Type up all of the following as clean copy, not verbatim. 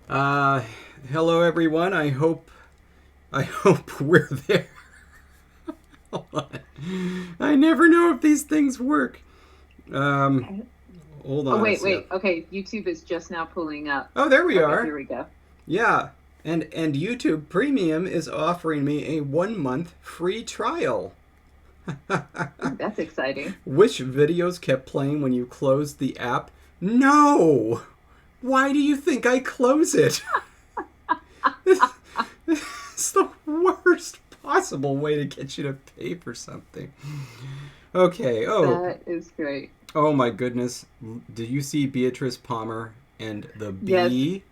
Uh, Hello everyone. I hope we're there. Hold on. I never know if these things work. Um, Hold Oh, on a wait, sec. wait. Okay, YouTube is just now pulling up. Oh, there we Okay, are. here we go. Yeah. And YouTube Premium is offering me a 1 month free trial. Ooh, that's exciting. Which videos kept playing when you closed the app? No! Why do you think I close it? It's the worst possible way to get you to pay for something. Okay. That is great. Oh my goodness. Did you see Beatrice Palmer and the Yes, bee?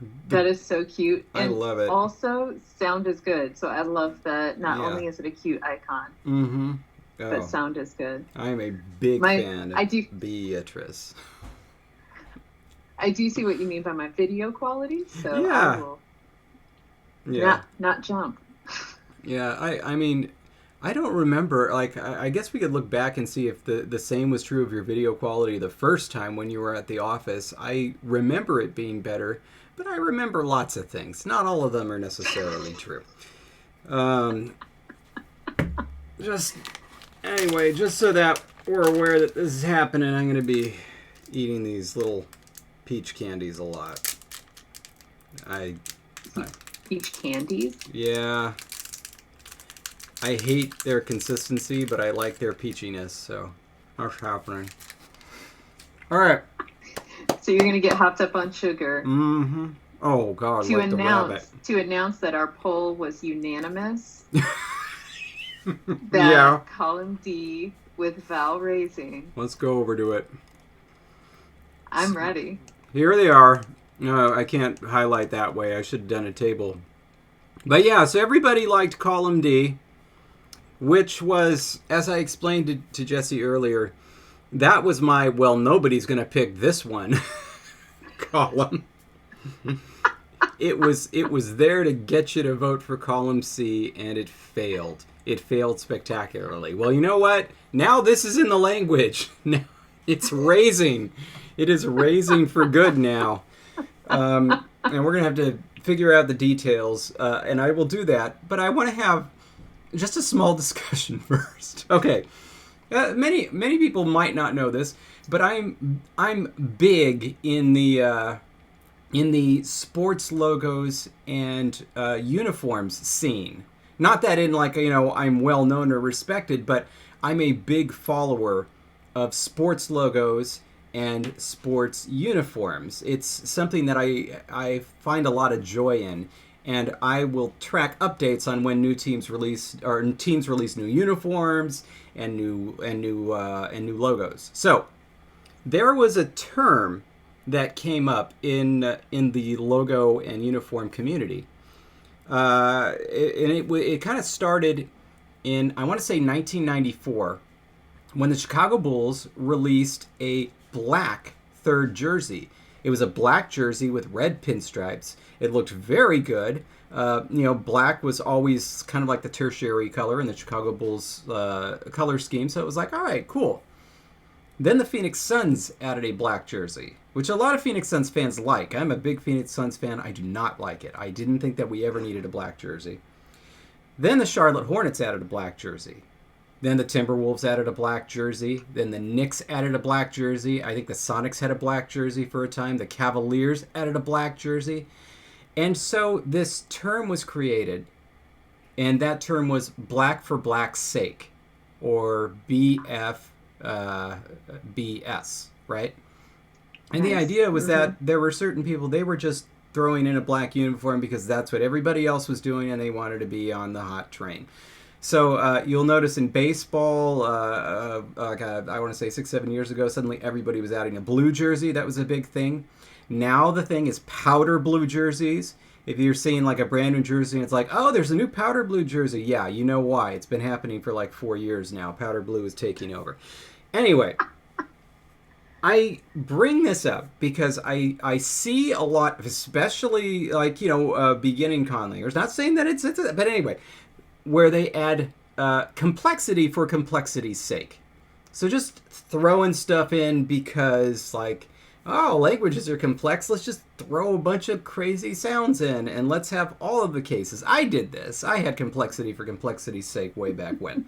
The that is so cute. I And love it. also, sound is good. So I love that not Yeah. only is it a cute icon, Mm-hmm. but Oh, sound is good. I am a big My fan of I do Beatrice. I do see what you mean by my video quality, so I Yeah. will Yeah. not jump. Yeah. I mean, I don't remember. Like, I guess we could look back and see if the same was true of your video quality the first time when you were at the office. I remember it being better, but I remember lots of things. Not all of them are necessarily true. Um, just anyway, just so that we're aware that this is happening, I'm going to be eating these little peach candies a lot. I Peach candies. yeah, I hate their consistency, but I like their peachiness. So that's happening. All right. So you're gonna get hopped up on sugar Mm-hmm. Oh God, to like the rabbit. announce that our poll was unanimous. Yeah. That column D with vowel raising. Let's go over to it. I'm ready. Here they are. No, I can't highlight that way. I should have done a table. But yeah, so everybody liked column D, which was, as I explained to Jesse earlier, that was my, well, nobody's going to pick this one column. It was there to get you to vote for column C, and it failed. It failed spectacularly. Well, you know what? Now this is in the language. Now it's raising. It is raising for good now. And we're going to have to figure out the details, and I will do that. But I want to have just a small discussion first. Okay. Many people might not know this, but I'm big in the sports logos and uniforms scene. Not that in like I'm well known or respected, but I'm a big follower of sports logos and sports uniforms. It's something that I find a lot of joy in, and I will track updates on when new teams release new uniforms and new logos. So there was a term that came up in the logo and uniform community, and it kind of started in, I want to say, 1994, when the Chicago Bulls released a black third jersey. It was a black jersey with red pinstripes. It looked very good. Black was always kind of like the tertiary color in the Chicago Bulls color scheme, so it was like, all right, cool. Then the Phoenix Suns added a black jersey, which a lot of Phoenix Suns fans like. I'm a big Phoenix Suns fan. I do not like it. I didn't think that we ever needed a black jersey. Then the Charlotte Hornets added a black jersey. Then the Timberwolves added a black jersey. Then the Knicks added a black jersey. I think the Sonics had a black jersey for a time. The Cavaliers added a black jersey. And so this term was created, and that term was black for black's sake, or BS, right? And the Nice. idea was that there were certain people, they were just throwing in a black uniform because that's what everybody else was doing, and they wanted to be on the hot train. So you'll notice in baseball, I want to say 6-7 years ago, suddenly everybody was adding a blue jersey. That was a big thing. Now the thing is powder blue jerseys. If you're seeing like a brand new jersey and it's like, oh, there's a new powder blue jersey. Yeah, you know why. It's been happening for like 4 years now. Powder blue is taking over. Anyway, I bring this up because I see a lot, especially like, beginning conlangers. Not saying that it's but anyway, where they add complexity for complexity's sake. So just throwing stuff in because, like, oh, languages are complex. Let's just throw a bunch of crazy sounds in and let's have all of the cases. I did this. I had complexity for complexity's sake way back when.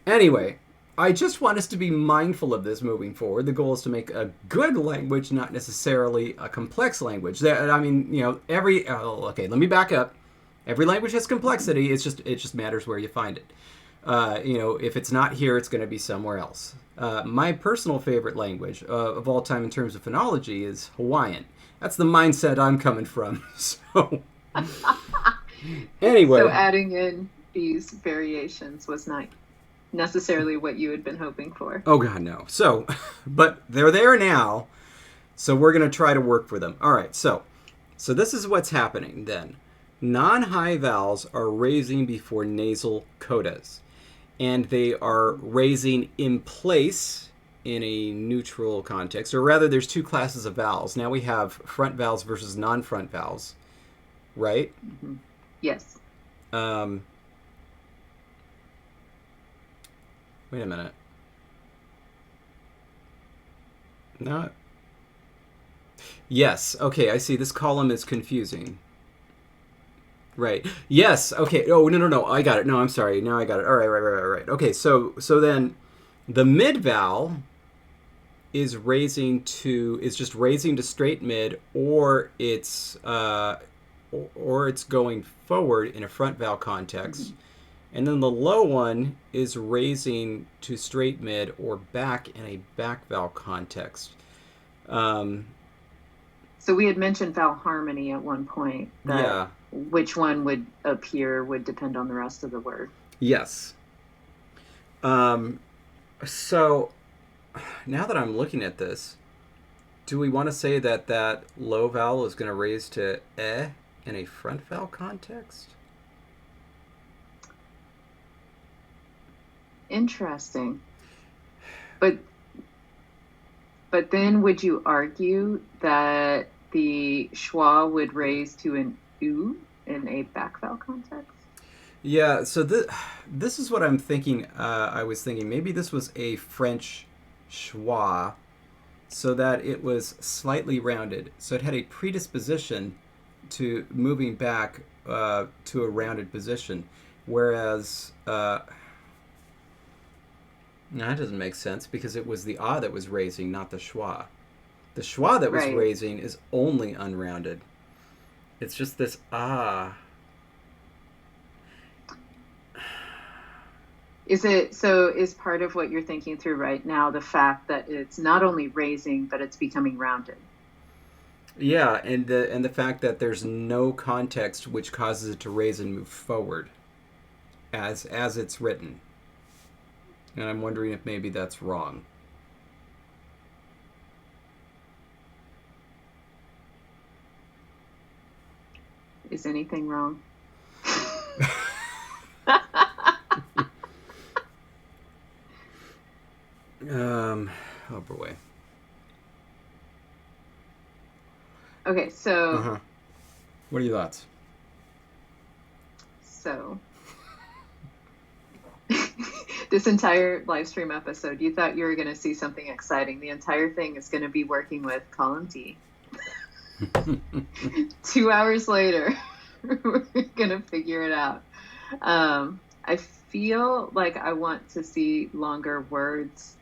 Anyway, I just want us to be mindful of this moving forward. The goal is to make a good language, not necessarily a complex language. I mean, okay, let me back up. Every language has complexity. It just matters where you find it. If it's not here, it's going to be somewhere else. My personal favorite language of all time in terms of phonology is Hawaiian. That's the mindset I'm coming from. So, anyway. So adding in these variations was not necessarily what you had been hoping for. Oh, God, no. So, but they're there now, so we're going to try to work for them. All right, so this is what's happening then. Non-high vowels are raising before nasal codas, and they are raising in place in a neutral context, or rather there's two classes of vowels. Now we have front vowels versus non-front vowels, right? Mm-hmm. Yes. Wait a minute. No. Yes, okay, I see. This column is confusing. Right. Yes. Okay. Oh, no. I got it. No, I'm sorry. Now I got it. All right. Right. Okay. So then the mid vowel is just raising to straight mid, or it's going forward in a front vowel context. Mm-hmm. And then the low one is raising to straight mid or back in a back vowel context. So we had mentioned vowel harmony at one point. Yeah. Which one would appear would depend on the rest of the word. Yes. So now that I'm looking at this, do we want to say that low vowel is going to raise to in a front vowel context? Interesting. But then would you argue that the schwa would raise to an U in a back vowel context? Yeah, so this is what I'm thinking. I was thinking maybe this was a French schwa, so that it was slightly rounded. So it had a predisposition to moving back to a rounded position, whereas no, that doesn't make sense because it was the that was raising, not the schwa. The schwa that was raising is only unrounded. It's just this Is part of what you're thinking through right now the fact that it's not only raising but it's becoming rounded? Yeah, and the fact that there's no context which causes it to raise and move forward as it's written. And I'm wondering if maybe that's wrong. Is anything wrong? Oh boy. Okay, so what are your thoughts? So this entire live stream episode, you thought you were going to see something exciting. The entire thing is going to be working with column D. 2 hours later, we're going to figure it out. I feel like I want to see longer words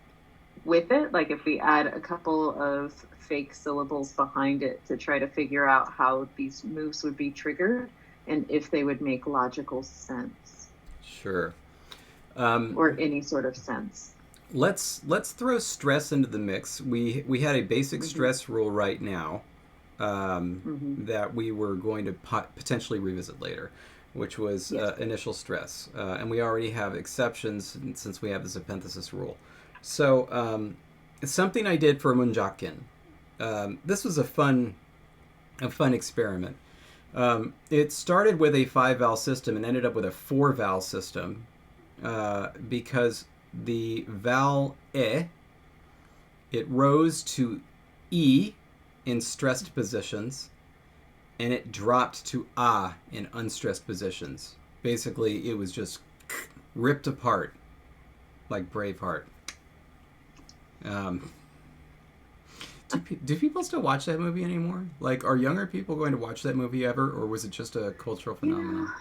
with it. Like if we add a couple of fake syllables behind it to try to figure out how these moves would be triggered and if they would make logical sense. Sure. Or any sort of sense. Let's throw stress into the mix. We had a basic stress rule right now that we were going to potentially revisit later, which was initial stress. And we already have exceptions since we have this epenthesis rule. So something I did for Munjakin. This was a fun experiment. It started with a 5-vowel system and ended up with a 4-vowel system because the vowel it rose to e in stressed positions and it dropped to in unstressed positions. Basically, it was just ripped apart like Braveheart. Do people still watch that movie anymore? Like, are younger people going to watch that movie ever, or was it just a cultural Yeah, phenomenon?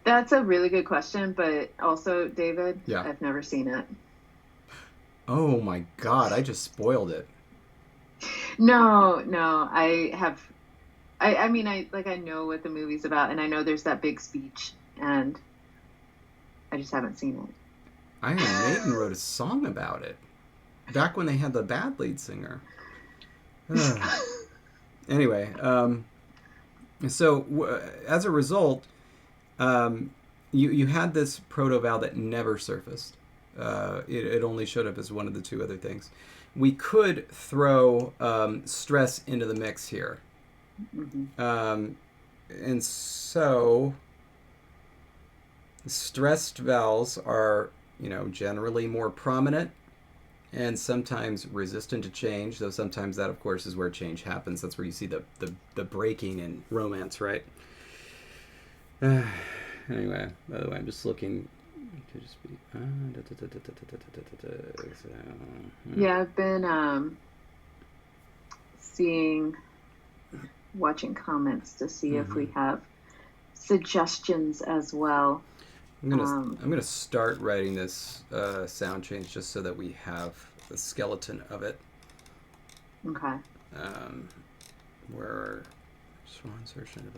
that's a really good question, but also, David, Yeah. I've never seen it. Oh my God, I just spoiled it. No, no, I have. I mean, I know what the movie's about, and I know there's that big speech, and I just haven't seen Iron Maiden it. wrote a song about it back when they had the bad lead singer. Anyway, as a result, you had this proto vowel that never surfaced. It only showed up as one of the two other things. We could throw stress into the mix here. Hmm. And so stressed vowels are, generally more prominent and sometimes resistant to change, though sometimes that, of course, is where change happens. That's where you see the breaking in Romance, right? Anyway, by the way, I'm just looking to just be. Yeah, I've been seeing, watching comments to see if we Mhm. have suggestions as well. I'm gonna Um, I'm gonna start writing this sound change just so that we have the skeleton of it. okay. Um, where Schwa insertion.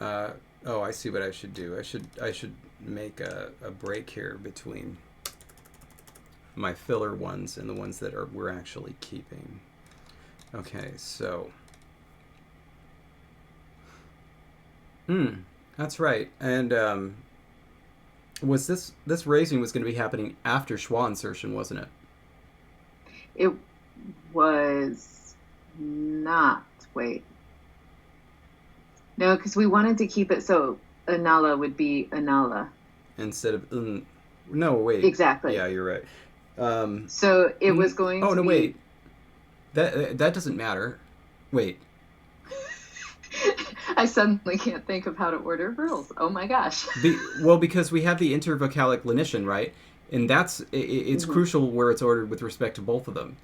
Oh, I see what I should do. I should make a break here between my filler ones and the ones that we're actually keeping. Okay, so. That's right. And was this raising was going to be happening after schwa insertion, wasn't it? It was not. Wait. No, because we wanted to keep it so Anala would be Anala. Instead of no, wait. Exactly. Yeah, you're right. Um, So it was going oh to no, be. wait. That doesn't matter. Wait. I suddenly can't think of how to order rules. Oh my gosh. Well, because we have the intervocalic lenition, right? And it's Hmm. crucial where it's ordered with respect to both of them.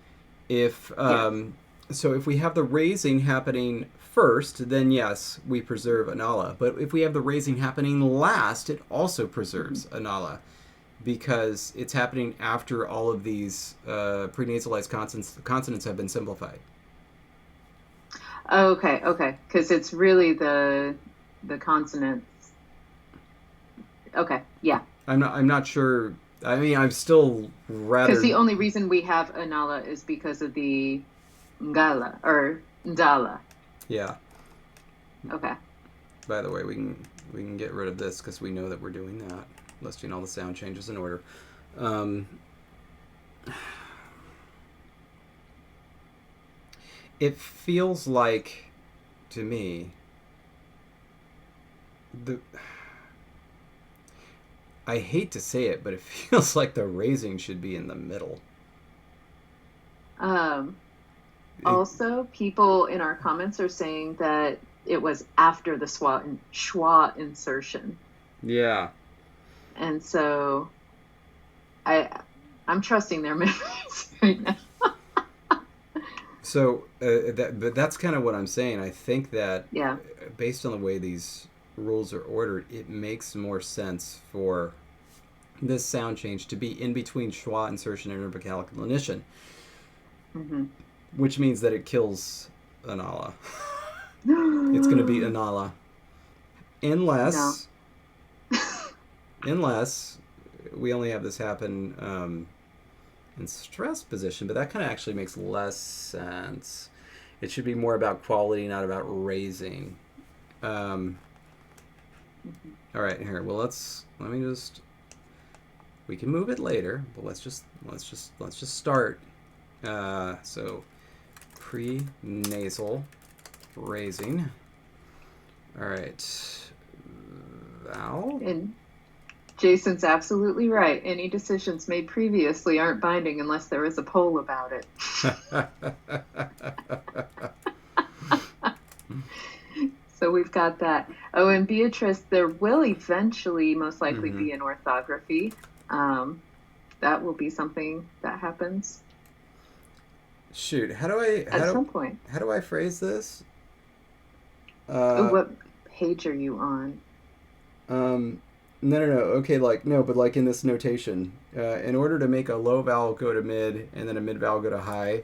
If Yes. so, if we have the raising happening first, then yes, we preserve anala. But if we have the raising happening last, it also Hmm. preserves anala because it's happening after all of these prenasalized consonants have been simplified. Okay, okay, because it's really the consonants. Okay, yeah, I'm not sure. I mean, I'm still because rather the only reason we have Anala is because of the Ngala or Ndala. yeah. Okay. By the way, we can get rid of this because we know that we're doing that, listing all the sound changes in order. Um, it feels like, to me, the I hate to say it, but it feels like the raising should be in the middle. Um, It, Also, people in our comments are saying that it was after the schwa insertion, yeah. and so I I'm trusting their memories right now. So but that's kind of what I'm saying. I think that Yeah. based on the way these rules are ordered, it makes more sense for this sound change to be in between schwa insertion and intervocalic lenition, Hmm. which means that it kills anala. It's going to be No. anala unless unless we only have this happen in stress position, but that kind of actually makes less sense. It should be more about quality, not about raising. Um, all right, here. Well, let me just. We can move it later, but let's just start. So pre-nasal raising. All right. Vowel. And Jason's absolutely right. Any decisions made previously aren't binding unless there is a poll about it. So we've got that. Oh, and Beatrice, there will eventually most likely Mm-hmm. be an orthography. Um, that will be something that happens Shoot, at some point. how do I phrase this? What page are you on? No. Okay, like no, but like in this notation, in order to make a low vowel go to mid and then a mid vowel go to high,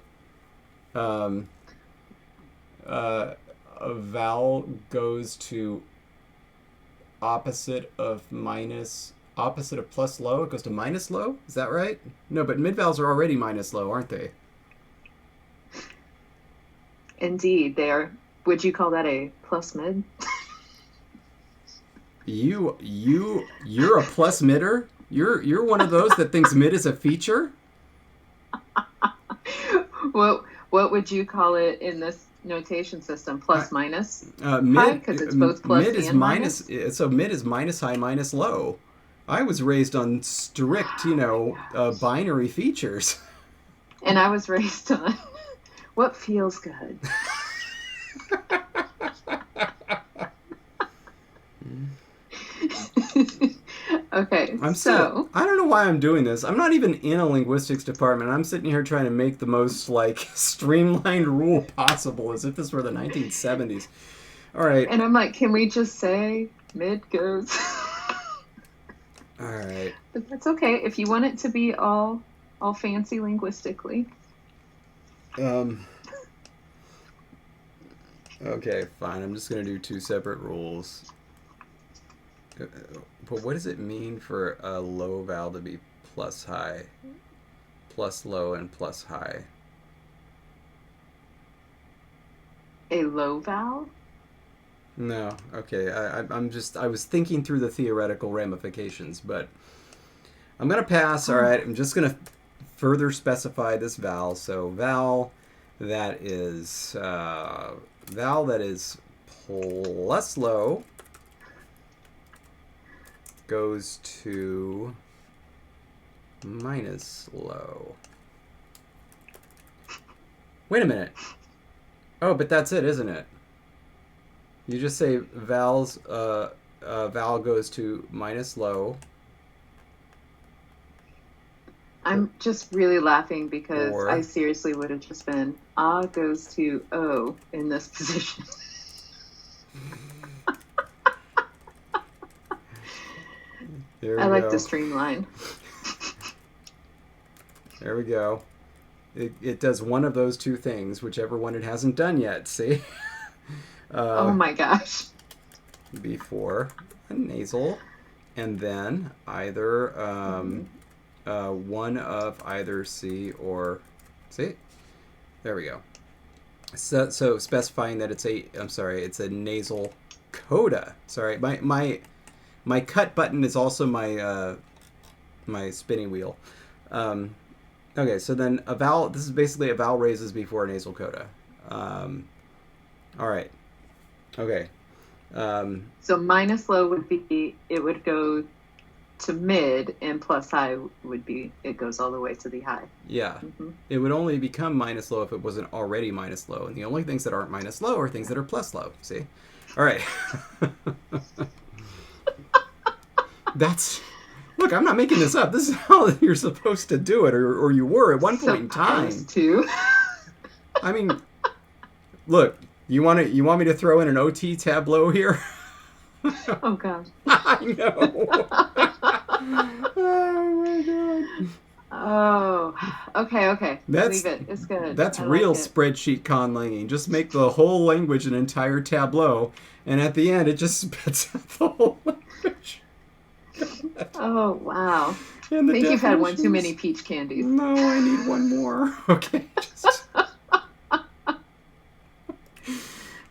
a vowel goes to opposite of plus low. It goes to minus low. Is that right? No, but mid vowels are already minus low, aren't they? Indeed, they are. Would you call that a plus mid? You're a plus midder? You're one of those that thinks mid is a feature? What would you call it in this notation system? Plus minus? Mid, because it's both plus mid is and minus. So mid is minus high minus low. I was raised on strict, binary features. And I was raised on what feels good. Okay, I don't know why I'm doing this. I'm not even in a linguistics department. I'm sitting here trying to make the most streamlined rule possible, as if this were the 1970s. All right. And I'm like, can we just say mid goes? All right. But that's okay if you want it to be all fancy linguistically. Okay, fine. I'm just gonna do two separate rules. But what does it mean for a low vowel to be plus high, plus low, and plus high? A low vowel? No. Okay. I was thinking through the theoretical ramifications, but I'm gonna pass. All right. I'm just gonna further specify this vowel. So vowel that is plus low goes to minus low. Wait a minute. Oh, but that's it, isn't it? You just say vowel goes to minus low. I'm just really laughing because Or, I seriously would have just been goes to O in this position. I like to streamline. There we go. It does one of those two things, whichever one it hasn't done yet. See? Oh my gosh. Before a nasal, and then either one of either C or C. There we go. So specifying that it's a nasal coda. Sorry, my cut button is also my spinning wheel. Okay, so then a vowel. This is basically a vowel raises before a nasal coda. All right. Okay. So minus low would be it would go to mid, and plus high would be it goes all the way to the high. Yeah. It would only become minus low if it wasn't already minus low, and the only things that aren't minus low are things that are plus low. See? All right. Look, I'm not making this up. This is how you're supposed to do it, or you were at one point in time. I mean, look, you want me to throw in an OT tableau here? Oh gosh. I know. Oh my god. Oh, okay. Leave it. It's good. That's real like spreadsheet conlanging. Just make the whole language an entire tableau, and at the end, it just spits out the whole language. Oh wow! I think you've had one too many peach candies. No, I need one more. Okay.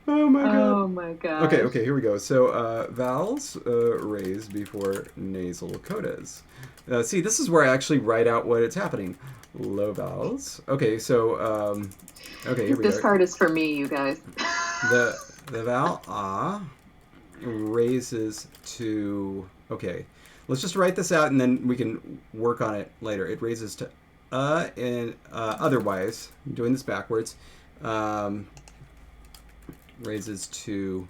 Oh my god. Oh my god. Okay, here we go. So vowels raised before nasal codas. See, this is where I actually write out what it's happening. Low vowels. Okay, so here we go. This part is for me, you guys. The vowel raises to. Okay, let's just write this out and then we can work on it later. It raises to and otherwise. I'm doing this backwards. Raises to.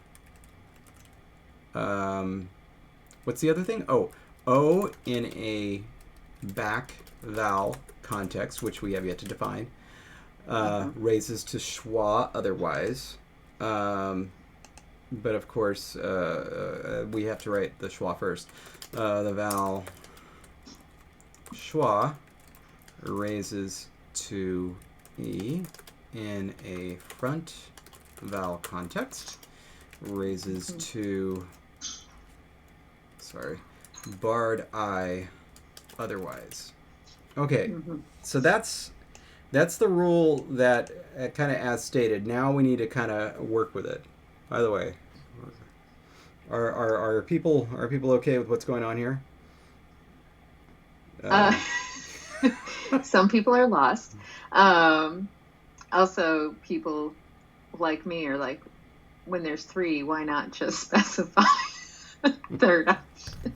What's the other thing? Oh, O in a back vowel context, which we have yet to define, raises to schwa otherwise. But of course, we have to write the schwa first. The vowel schwa raises to e in a front vowel context, raises to, barred I otherwise. Okay, so that's the rule that kind of as stated. Now we need to kind of work with it. By the way, are people okay with what's going on here? Some people are lost. Also, people like me are like, when there's three, why not just specify third option?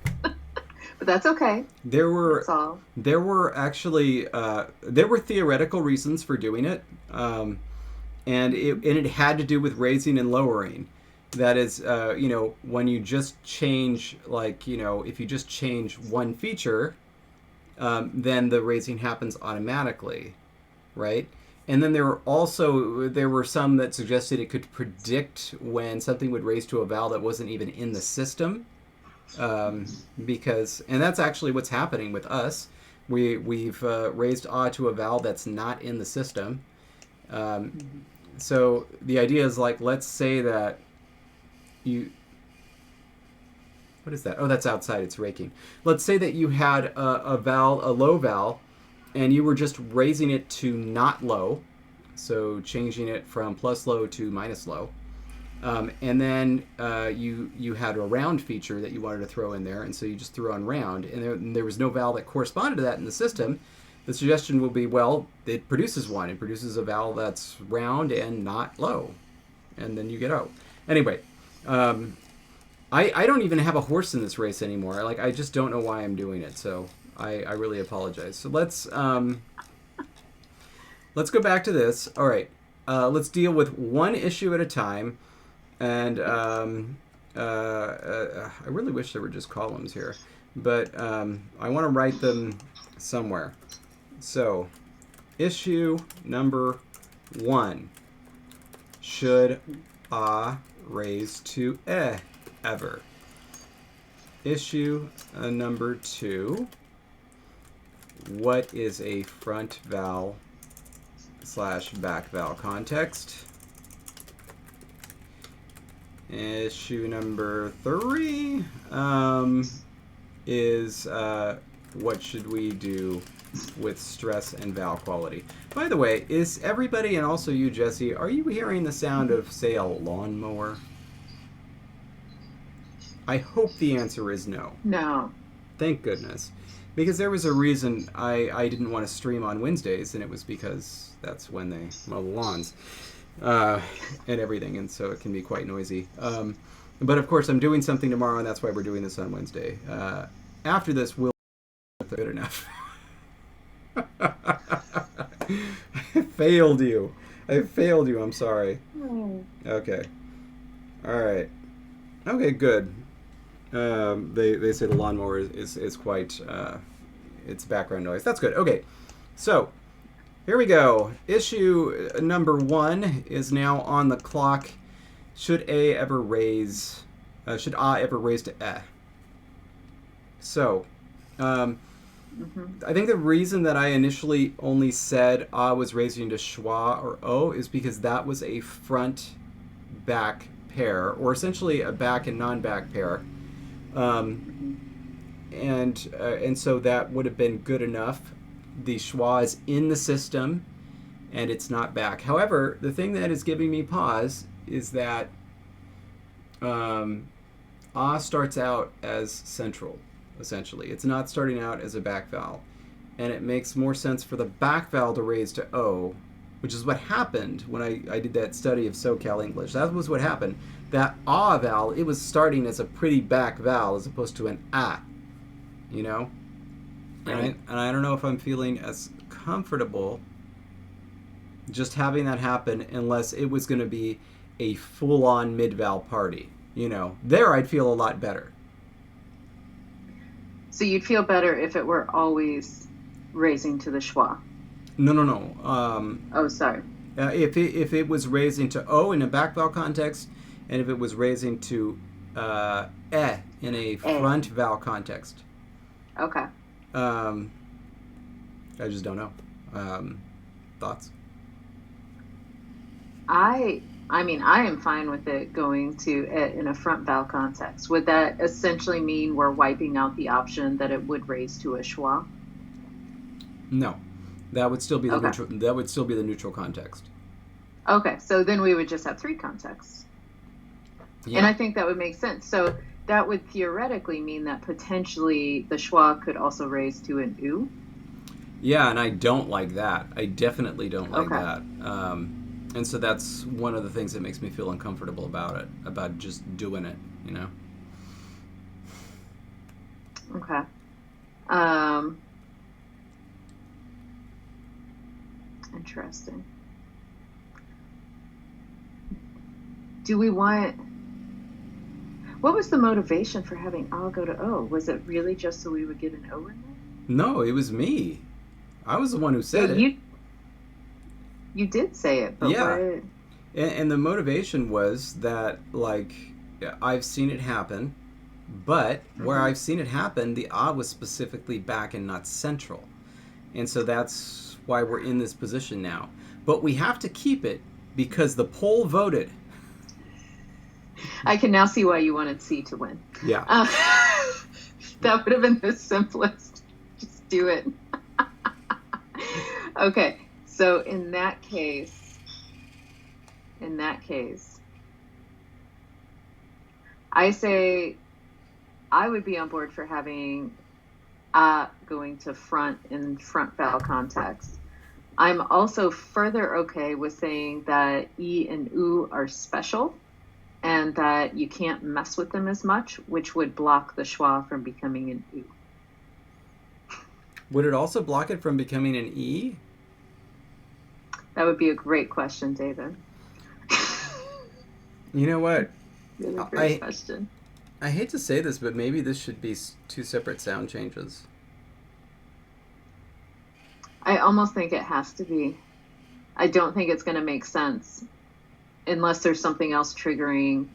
But that's okay. There were actually there were theoretical reasons for doing it, and it had to do with raising and lowering. That is, when you just change, if you just change one feature, then the raising happens automatically, right? And then there were some that suggested it could predict when something would raise to a vowel that wasn't even in the system, and that's actually what's happening with us. We've raised to a vowel that's not in the system. So the idea is let's say that what is that? Oh, that's outside. It's raking. Let's say that you had a low vowel, and you were just raising it to not low, so changing it from plus low to minus low. And then you had a round feature that you wanted to throw in there, and so you just threw on round, and there was no vowel that corresponded to that in the system. The suggestion will be, well, it produces one. It produces a vowel that's round and not low, and then you get O. Anyway, I don't even have a horse in this race anymore. I just don't know why I'm doing it, so I really apologize. So let's go back to this. All right, let's deal with one issue at a time. And I really wish there were just columns here, but I want to write them somewhere. So, issue number 1. Should raise to ever? Issue number 2. What is a front vowel / back vowel context? Issue number 3 is what should we do with stress and vowel quality? By the way, is everybody, and also you, Jesse, are you hearing the sound of, say, a lawnmower? I hope the answer is no. No. Thank goodness. Because there was a reason I didn't want to stream on Wednesdays, and it was because that's when they mow the lawns. And everything, and so it can be quite noisy. But of course, I'm doing something tomorrow, and that's why we're doing this on Wednesday. After this, we'll good enough. I failed you. I'm sorry. Okay. All right. Okay, good. They say the lawnmower is quite it's background noise. That's good. Okay, so. Here we go. Issue number 1 is now on the clock. Should A ever raise? Should A ever raise to E? So, I think the reason that I initially only said A was raising to schwa or O is because that was a front-back pair, or essentially a back and non-back pair, and so that would have been good enough. The schwa is in the system, and it's not back. However, the thing that is giving me pause is that A starts out as central, essentially. It's not starting out as a back vowel. And it makes more sense for the back vowel to raise to O, which is what happened when I did that study of SoCal English. That was what happened. That A vowel, it was starting as a pretty back vowel as opposed to an A, you know? Right. And I don't know if I'm feeling as comfortable just having that happen unless it was going to be a full-on mid-vowel party. There I'd feel a lot better. So you'd feel better if it were always raising to the schwa. No. Oh, sorry. If it was raising to O in a back vowel context, and if it was raising to in a front vowel context. Okay. I just don't know. Thoughts? I mean, I am fine with it going to in a front vowel context. Would that essentially mean we're wiping out the option that it would raise to a schwa? No, that would still be the Okay. neutral. That would still be the neutral context. Okay, so then we would just have 3 contexts. Yeah. And I think that would make sense. So that would theoretically mean that potentially the schwa could also raise to an u. Yeah, and I don't like that. I definitely don't like Okay. that. And so that's one of the things that makes me feel uncomfortable about it, about just doing it, you know? Okay. Interesting. Do we want... What was the motivation for having I'll go to O? Was it really just so we would get an O in there? No, it was me. I was the one who said it. You did say it, but Yeah. what... And the motivation was that, like, I've seen it happen, but where I've seen it happen, the ah was specifically back and not central. And so that's why we're in this position now. But we have to keep it because the poll voted. I can now see why you wanted C to win. Yeah. That would have been the simplest. Just do it. Okay, so in that case, I say I would be on board for having going to front in front vowel context. I'm also further okay with saying that E and U are special and that you can't mess with them as much, which would block the schwa from becoming an U. Would it also block it from becoming an E? That would be a great question, David. You know what? Really great question. I hate to say this, but maybe this should be 2 separate sound changes. I almost think it has to be. I don't think it's going to make sense unless there's something else triggering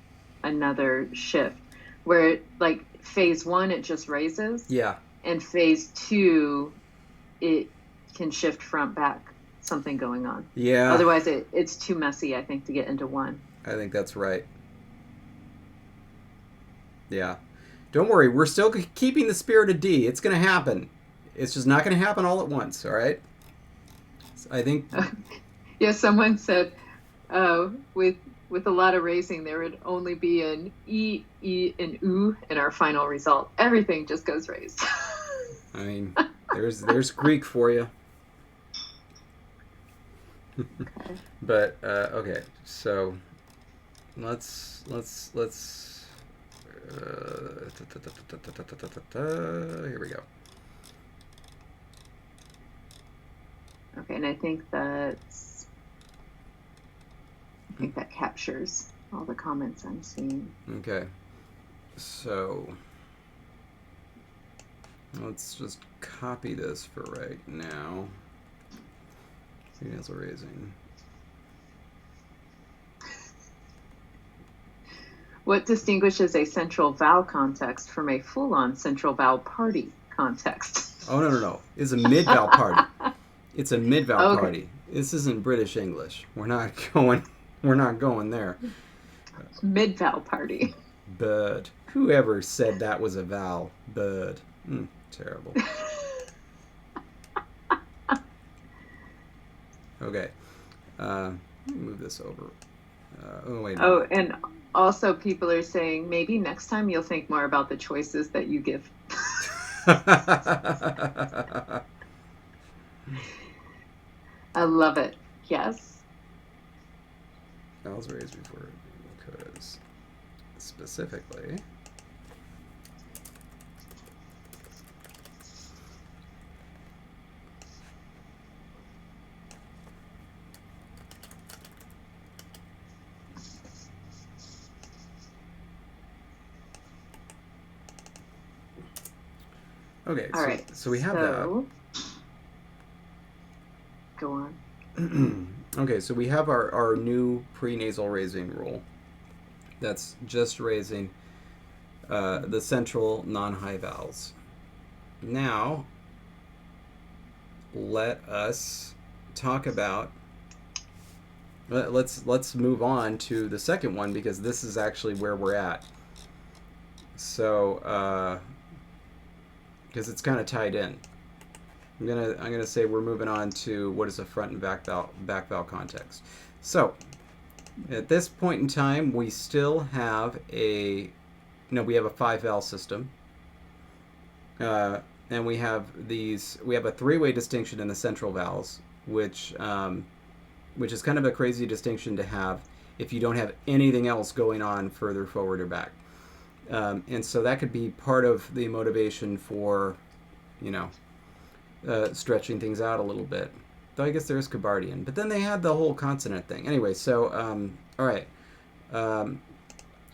another shift. Where, like, phase 1, it just raises. Yeah. And phase 2, it can shift front back, something going on. Yeah. Otherwise, it's too messy, I think, to get into 1. I think that's right. Yeah. Don't worry, we're still keeping the spirit of D. It's going to happen. It's just not going to happen all at once, all right? So I think... Yeah, someone said with a lot of raising, there would only be an E, and U in our final result. Everything just goes raised. I mean, there's Greek for you. Okay. But, okay, so let's here we go. Okay, and I think that captures all the comments I'm seeing. Okay, so let's just copy this for right now. Pre-nasal raising. What distinguishes a central vowel context from a full-on central vowel party context? Oh, no. It's a mid-vowel party. It's a mid-vowel Okay. party. This isn't British English. We're not going there. Mid-vowel party. Bird. Whoever said that was a vowel? Bird. Terrible. Okay. Let me move this over. Oh, wait. Oh, and also people are saying maybe next time you'll think more about the choices that you give. I love it. Yes. Vowels raised before because specifically. Okay, All right. So we have that. Okay, so we have our new pre-nasal raising rule. That's just raising the central non-high vowels. Now, let us talk about. Let's move on to the second one because this is actually where we're at. So, because it's kind of tied in. I'm gonna say we're moving on to what is a front and back vowel context. So at this point in time, we still have we have a 5 vowel system, and we have a 3-way distinction in the central vowels, which is kind of a crazy distinction to have if you don't have anything else going on further forward or back, and so that could be part of the motivation for, stretching things out a little bit. Though I guess there's Kabardian. But then they had the whole consonant thing. Anyway, so, all right.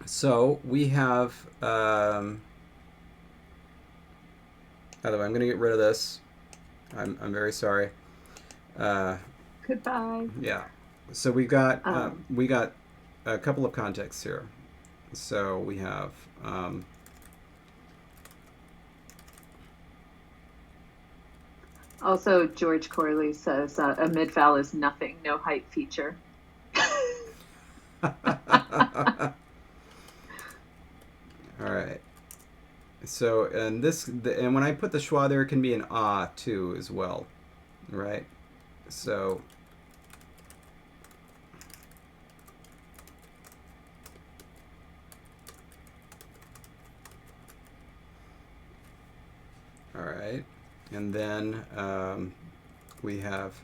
So we have, by the way, I'm going to get rid of this. I'm very sorry. Goodbye. Yeah. So we got a couple of contexts here. So we have, also, George Corley says a mid-vowel is nothing, no height feature. all right. So, and when I put the schwa there, it can be an ah too as well, right? So, all right. And then we have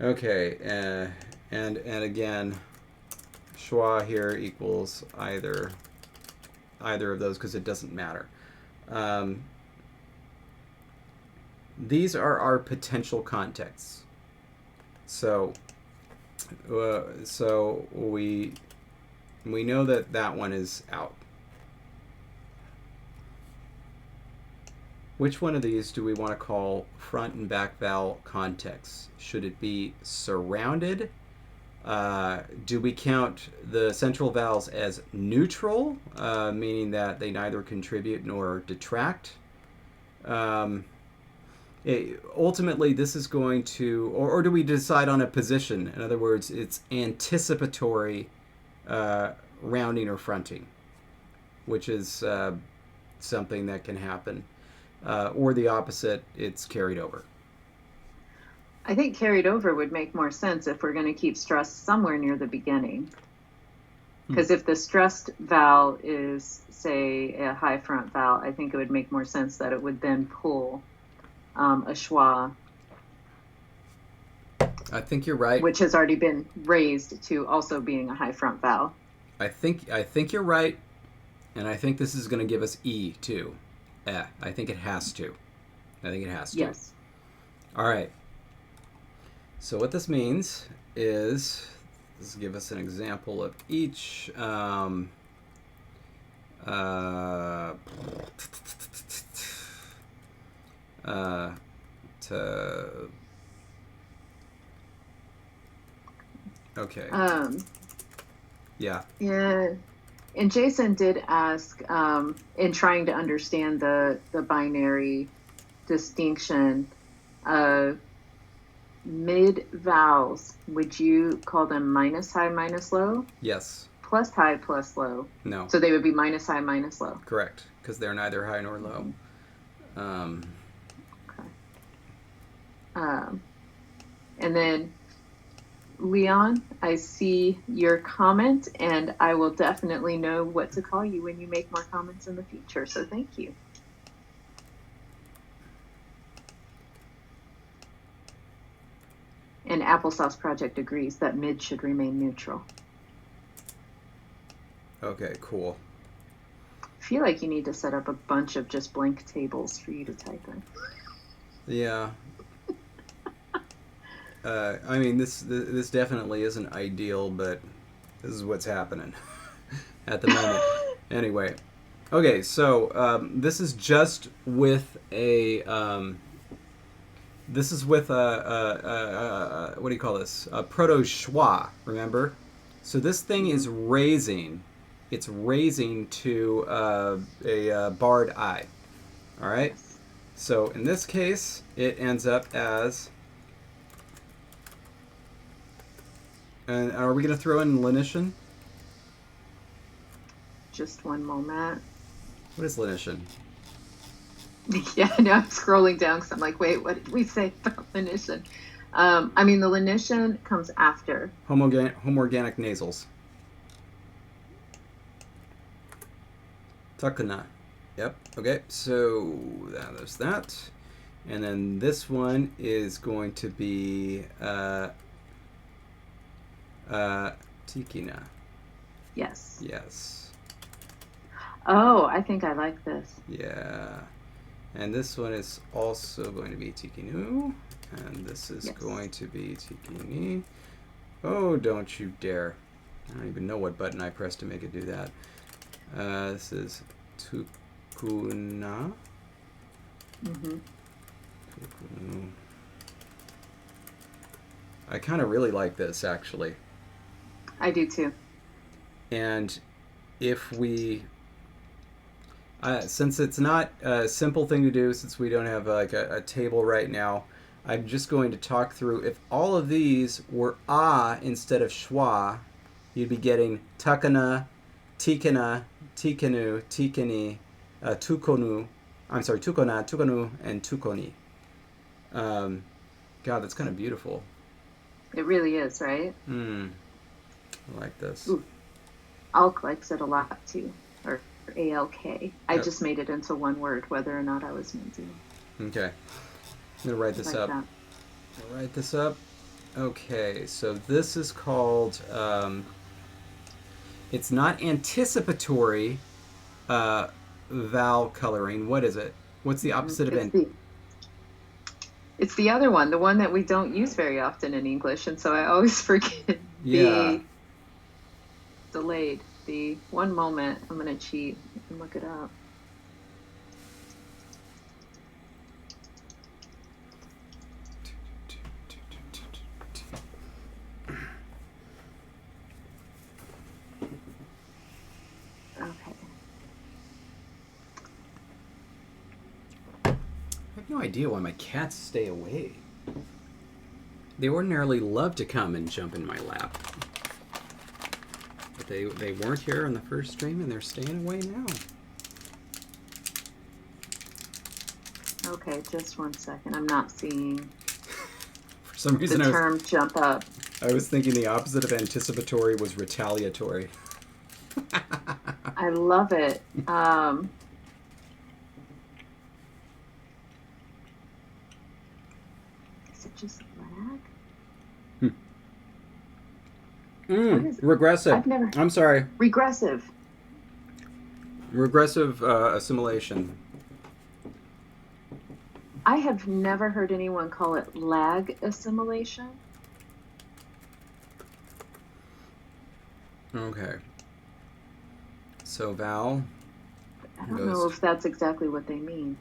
okay, and again, schwa here equals either of those because it doesn't matter. These are our potential contexts. So we know that one is out. Which one of these do we want to call front and back vowel contexts? Should it be surrounded? Do we count the central vowels as neutral, meaning that they neither contribute nor detract? Ultimately, this is going to, or do we decide on a position? In other words, it's anticipatory rounding or fronting, which is something that can happen. Or the opposite, it's carried over. I think carried over would make more sense if we're going to keep stress somewhere near the beginning. Because if the stressed vowel is, say, a high front vowel, I think it would make more sense that it would then pull a schwa. I think you're right. Which has already been raised to also being a high front vowel. I think you're right, and I think this is going to give us E too. I think it has to. Yes. All right. So what this means is, let's give us an example of each. Okay. Yeah. Yeah. And Jason did ask, in trying to understand the binary distinction, mid vowels, would you call them minus high, minus low? Yes. Plus high, plus low? No. So they would be minus high, minus low? Correct, because they're neither high nor low. Okay. And then, Leon, I see your comment, and I will definitely know what to call you when you make more comments in the future, so thank you. And Applesauce Project agrees that mid should remain neutral. Okay, cool. I feel like you need to set up a bunch of just blank tables for you to type in. Yeah. I mean, this definitely isn't ideal, but this is what's happening. at the moment. Anyway, okay, so this is just with a this is with a what do you call this? A proto Schwa, remember? So this thing is raising. It's raising to a barred I. All right. So in this case, it ends up as. And are we going to throw in Lenition? Just one moment. What is Lenition? Yeah, now I'm scrolling down because I'm like, wait, what did we say about Lenition? I mean, the Lenition comes after. Homoorganic nasals. Takana. Yep. Okay, so there's that. And then this one is going to be Tikina. Yes. Yes. Oh, I think I like this. Yeah. And this one is also going to be Tikinu. And this is going to be Tikini. Oh, don't you dare. I don't even know what button I pressed to make it do that. This is Tukuna. Mm-hmm. Tukunu. I kind of really like this, actually. I do too. And if we... since it's not a simple thing to do, since we don't have like a table right now, I'm just going to talk through. If all of these were instead of schwa, you'd be getting takana, tikana, tikanu, tikani, tukonu. I'm sorry, tukona, tukanu, and tukoni. God, that's kind of beautiful. It really is, right? I like this. Ooh. Alk likes it a lot too. Or ALK. I just made it into one word, whether or not I was meant to. Okay. I'm going to write this up. That. I'll write this up. Okay, so this is called, it's not anticipatory vowel coloring. What is it? What's the opposite of It's the other one, the one that we don't use very often in English, and so I always forget the delayed. The one moment, I'm going to cheat and look it up. Okay. I have no idea why my cats stay away. They ordinarily love to come and jump in my lap. But they weren't here on the first stream, and they're staying away now. Okay, just one second. I'm not seeing For some reason, the term jump up. I was thinking the opposite of anticipatory was retaliatory. I love it. Is it just lag? Regressive. I'm sorry. Regressive. Regressive assimilation. I have never heard anyone call it lag assimilation. Okay. So vowel. I don't know if that's exactly what they mean.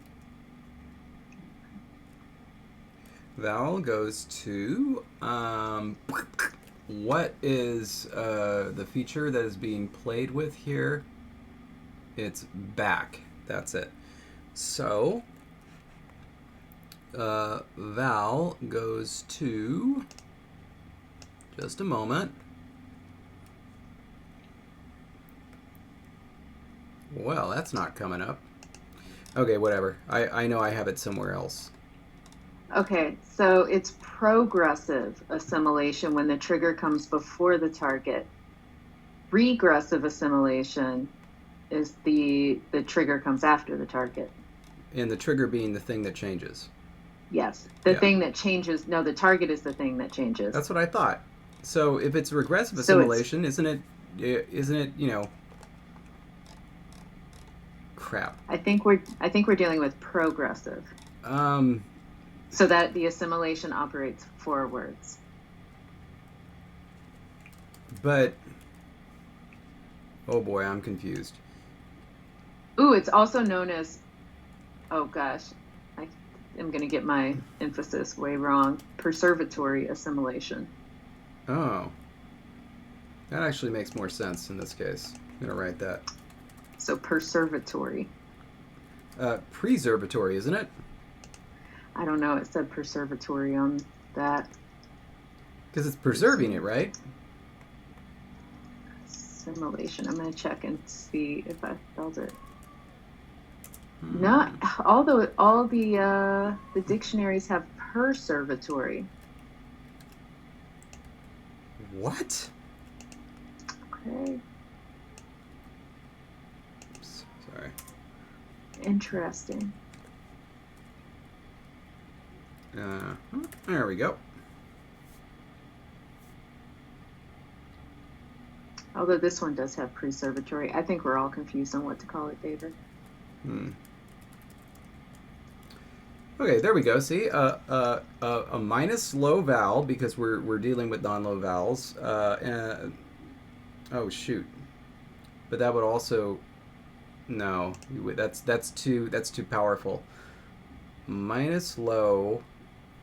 Vowel goes to what is the feature that is being played with here? It's back. That's it. So vowel goes to, just a moment. Well, that's not coming up. Okay, whatever. I know I have it somewhere else. Okay, so it's progressive assimilation when the trigger comes before the target. Regressive assimilation is the trigger comes after the target. And the trigger being the thing that changes. Yes, the thing that changes. No, the target is the thing that changes. That's what I thought. So if it's regressive assimilation, isn't it, you know, crap. I think we're dealing with progressive. So that the assimilation operates forwards. But Oh boy, I'm confused. Ooh, it's also known as, oh gosh, I am going to get my emphasis way wrong. Preservatory assimilation. Oh. That actually makes more sense in this case. I'm going to write that. So preservatory. Preservatory, isn't it? I don't know. It said preservatory on that. Because it's preserving it, right? Assimilation. I'm going to check and see if I spelled it. Not although all the dictionaries have preservatory. What? Okay. Oops, sorry. Interesting. There we go. Although this one does have preservatory. I think we're all confused on what to call it, David. Okay, there we go. See, a minus low vowel because we're dealing with non-low vowels. Oh shoot! But that would also that's too powerful. Minus low,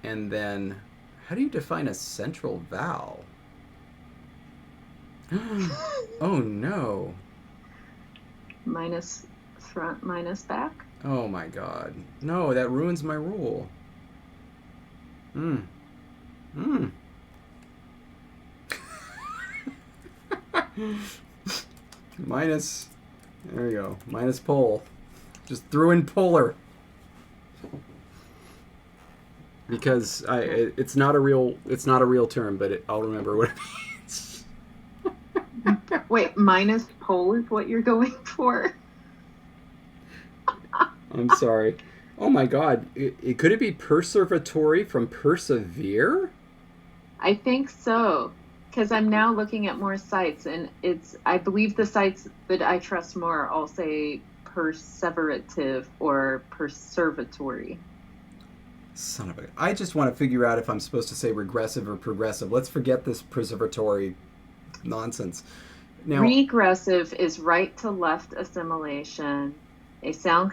and then how do you define a central vowel? Oh no! Minus front, minus back. Oh my god. No, that ruins my rule. Minus, there we go. Minus pole. Just threw in polar. Because it's not a real term, but I'll remember what it means. Wait, minus pole is what you're going for? I'm sorry. Oh my god. Could it be perservatory from persevere? I think so. Because I'm now looking at more sites, and I believe the sites that I trust more all say perseverative or perservatory. Son of a... I just want to figure out if I'm supposed to say regressive or progressive. Let's forget this preservatory nonsense. Now, regressive is right to left assimilation. A sound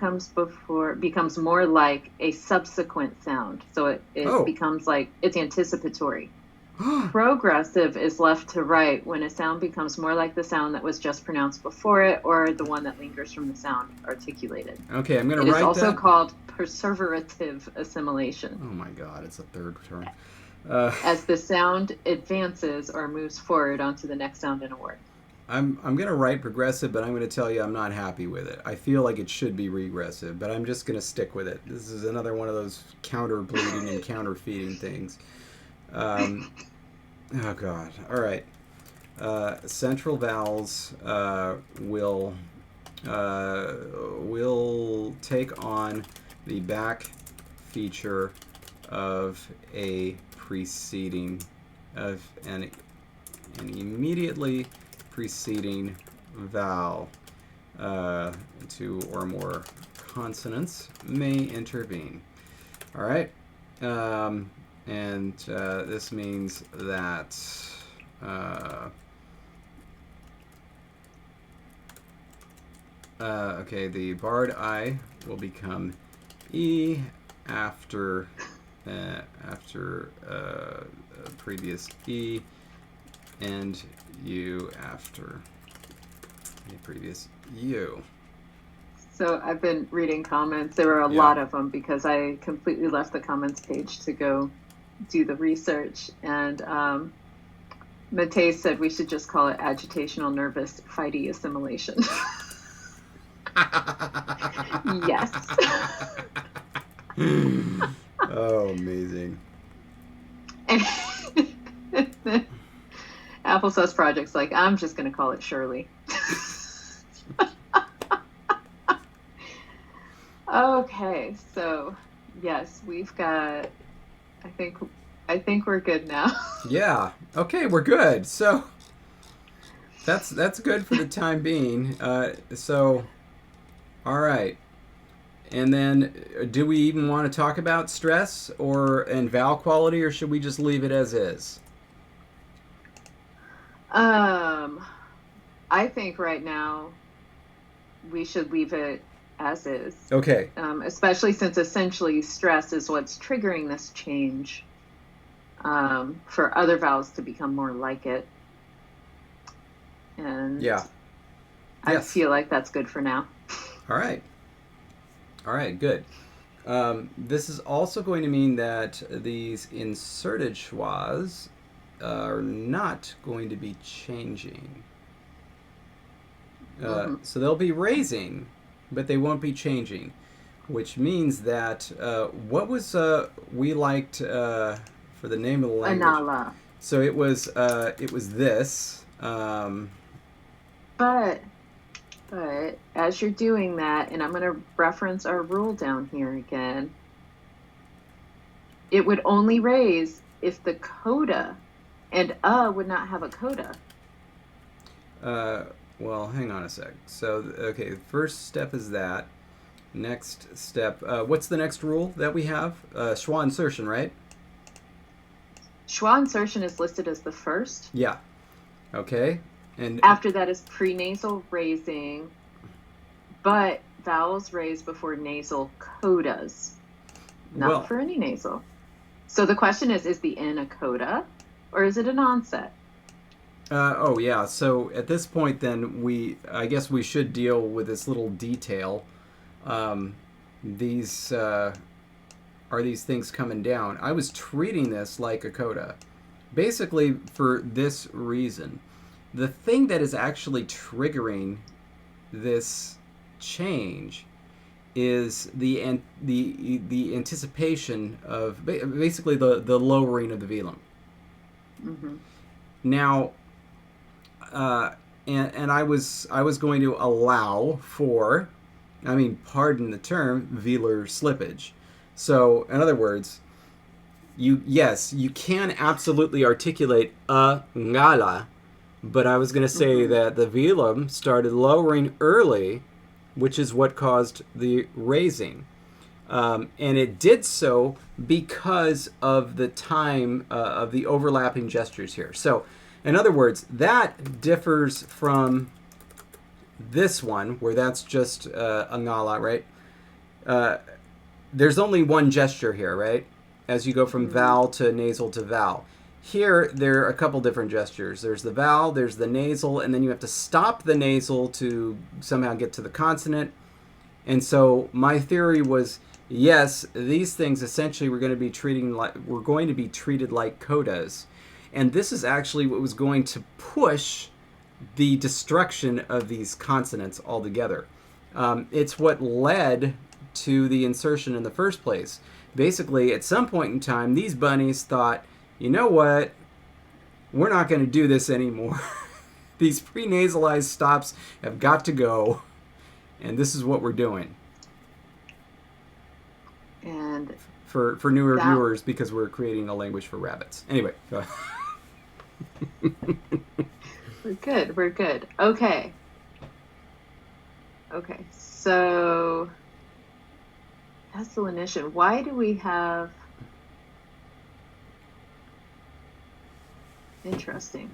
becomes more like a subsequent sound. So it becomes like it's anticipatory. Progressive is left to right when a sound becomes more like the sound that was just pronounced before it or the one that lingers from the sound articulated. Okay, I'm going to write that. It is also called perseverative assimilation. Oh my god, it's a third term. As the sound advances or moves forward onto the next sound in a word. I'm going to write progressive, but I'm going to tell you I'm not happy with it. I feel like it should be regressive, but I'm just going to stick with it. This is another one of those counter-bleeding and counter-feeding things. Oh, God. All right. Central vowels will take on the back feature of a preceding, of an immediately preceding vowel. Two or more consonants may intervene. All right. And this means that okay, the barred I will become E after previous E, and U after the previous U. So I've been reading comments. There were a lot of them because I completely left the comments page to go do the research. And Matei said we should just call it agitational nervous fighty assimilation. Yes. Oh, amazing. And Applesauce Project's like, I'm just going to call it Shirley. Okay, so yes, we've got. I think we're good now. Yeah. Okay, we're good. So that's good for the time being. So, all right. And then, do we even want to talk about stress and vowel quality, or should we just leave it as is? I think right now we should leave it as is. Okay. Especially since essentially stress is what's triggering this change for other vowels to become more like it. And Yeah. I Yes. feel like that's good for now. All right. All right, good. This is also going to mean that these inserted schwas are not going to be changing. So they'll be raising, but they won't be changing, which means that what was we liked for the name of the language? Anala. So it was this. But as you're doing that, and I'm going to reference our rule down here again, it would only raise if the coda and would not have a coda. Well, hang on a sec. So, okay, first step is that. Next step, what's the next rule that we have? Schwa insertion, right? Schwa insertion is listed as the first. Yeah. Okay. And after that is pre-nasal raising, but vowels raised before nasal codas, not for any nasal. So the question is the N a coda, or is it an onset? Oh yeah. So at this point, then I guess we should deal with this little detail. These are these things coming down. I was treating this like a coda, basically for this reason. The thing that is actually triggering this change is the anticipation of basically the lowering of the velum. Mm-hmm. Now, and I was going to allow for, I mean, pardon the term, velar slippage. So, in other words, you can absolutely articulate a ngala, but I was going to say that the velum started lowering early, which is what caused the raising. And it did so because of the time of the overlapping gestures here. So, in other words, that differs from this one, where that's just a ngala, right? There's only one gesture here, right? As you go from vowel to nasal to vowel. Here, there are a couple different gestures. There's the vowel, there's the nasal, and then you have to stop the nasal to somehow get to the consonant. And so my theory was, yes, these things essentially we're going to be treated like codas. And this is actually what was going to push the destruction of these consonants altogether. It's what led to the insertion in the first place. Basically, at some point in time, these bunnies thought, you know what? We're not going to do this anymore. These pre-nasalized stops have got to go, and this is what we're doing. And for newer viewers, because we're creating a language for rabbits. Anyway, go ahead. We're good. Okay, so that's the Lenition. Why do we have... Interesting.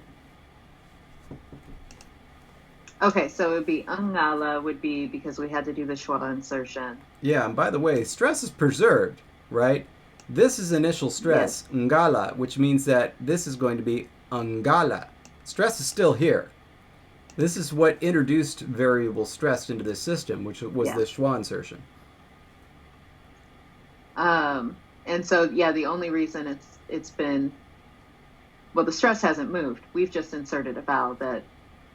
Okay, so it would be angala would be because we had to do the schwa insertion. Yeah, and by the way, stress is preserved, right? This is initial stress, yes. Ngala, which means that this is going to be angala. Stress is still here. This is what introduced variable stress into this system, which was the schwa insertion. And so, the only reason it's been... Well, the stress hasn't moved. We've just inserted a vowel that...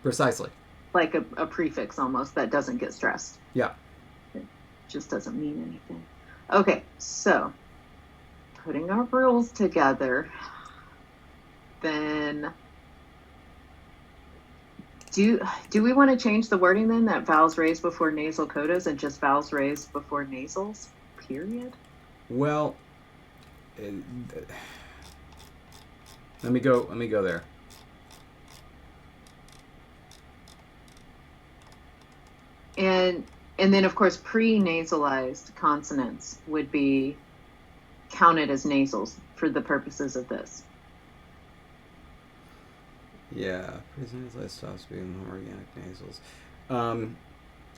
Precisely. Like a prefix almost that doesn't get stressed. Yeah. It just doesn't mean anything. Okay, so putting our rules together, then do we want to change the wording then, that vowels raised before nasal codas and just vowels raised before nasals, period? Well... Let me go there. And then of course pre-nasalized consonants would be counted as nasals for the purposes of this. Yeah, pre-nasalized stops being organic nasals.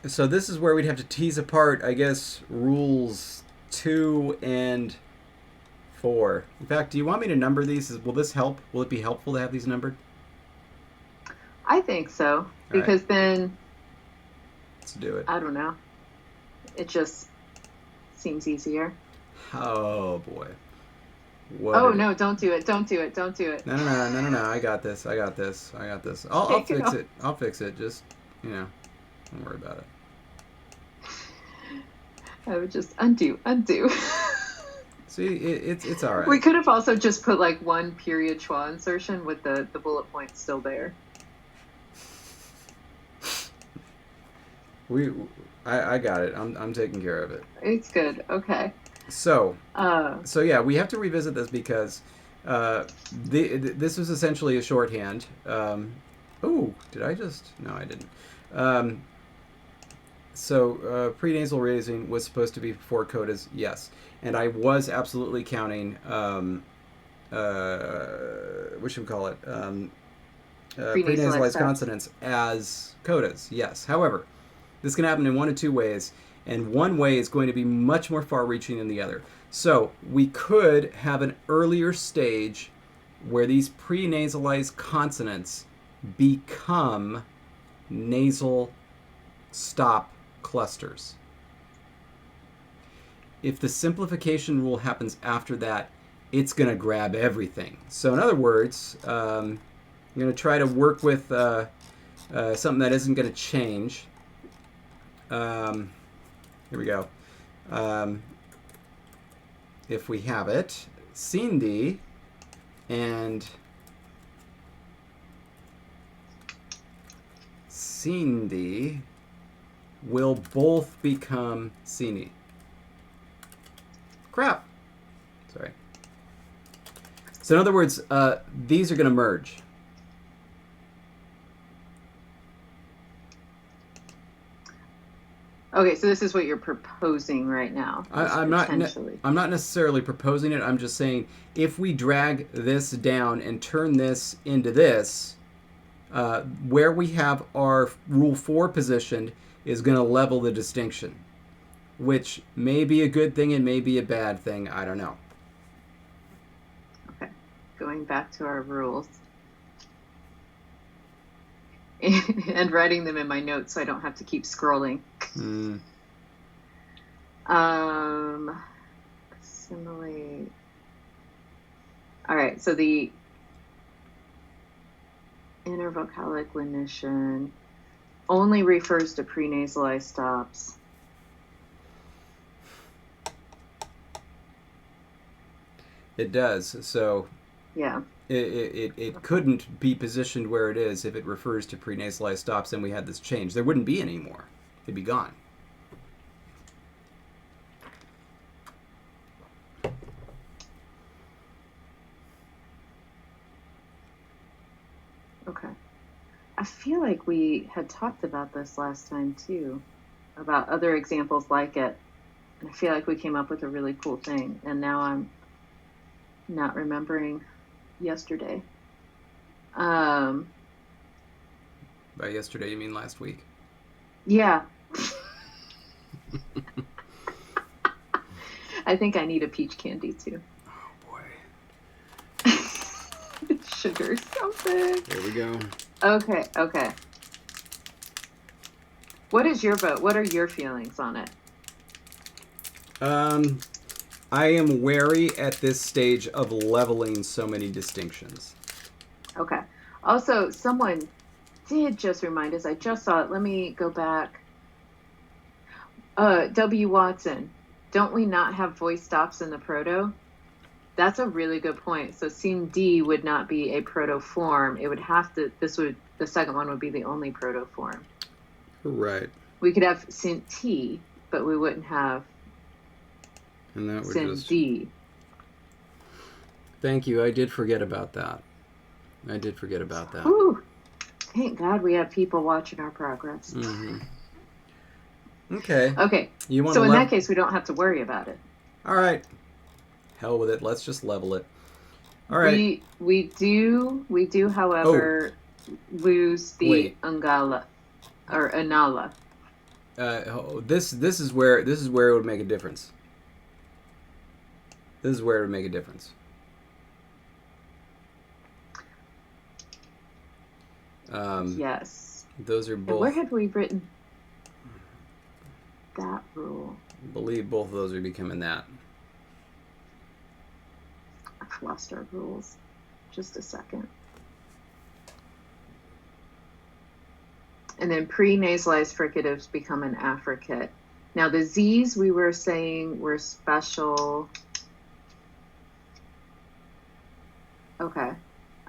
So this is where we'd have to tease apart, I guess, rules 2 and 4. In fact, do you want me to number these? Will this help? Will it be helpful to have these numbered? I think so. All Because right, then, let's do it. I don't know. It just seems easier. Oh boy. Oh, no, don't do it. Don't do it. Don't do it. No. I got this. I'll Take it fix off. it. I'll fix it. Just, don't worry about it. I would just undo. See, it's all right. We could have also just put like one period schwa insertion with the bullet points still there. I got it. I'm taking care of it. It's good. Okay. So yeah, we have to revisit this because this was essentially a shorthand. Did I just? No, I didn't. So pre-nasal raising was supposed to be 4 codas, yes, and I was absolutely counting. What should we call it? Pre-nasalized consonants as codas, yes. However, this can happen in one of 2 ways, and one way is going to be much more far-reaching than the other. So we could have an earlier stage where these pre-nasalized consonants become nasal stop clusters. If the simplification rule happens after that, it's going to grab everything. So in other words, I'm going to try to work with something that isn't going to change. Here we go. If we have it, Cindy and Cindy will both become Cini. Crap. Sorry. So in other words, these are going to merge. Okay, so this is what you're proposing right now. I'm not necessarily proposing it. I'm just saying if we drag this down and turn this into this, where we have our rule 4 positioned is going to level the distinction, which may be a good thing and may be a bad thing. I don't know. Okay, going back to our rules. And writing them in my notes so I don't have to keep scrolling. Assimilate. All right, so the intervocalic lenition only refers to pre-nasalized stops. It does. So yeah. It couldn't be positioned where it is if it refers to pre-nasalized stops and we had this change. There wouldn't be any more. It'd be gone. Okay. I feel like we had talked about this last time too, about other examples like it. And I feel like we came up with a really cool thing. And now I'm not remembering yesterday. By yesterday, you mean last week? Yeah. I think I need a peach candy too. Oh boy. Sugar something. There we go. Okay. What is your vote? What are your feelings on it? I am wary at this stage of leveling so many distinctions. Okay. Also, someone did just remind us. I just saw it. Let me go back. W. Watson. Don't we not have voice stops in the proto? That's a really good point. So Sim D would not be a proto form. It would have to. The second one would be the only proto form. Right. We could have Sim T, but we wouldn't have. And that would Sim D. Thank you. I did forget about that. Whew. Thank God we have people watching our progress. Mm-hmm. Okay. So in that case, we don't have to worry about it. All right. Hell with it. Let's just level it. All right. We do. However. lose the Wait. Angala or Anala. This is where it would make a difference. This is where it would make a difference. Yes. Those are And both. where had we written that rule? I believe both of those are becoming that. I've lost our rules. Just a second. And then pre-nasalized fricatives become an affricate. Now the Z's we were saying were special. Okay.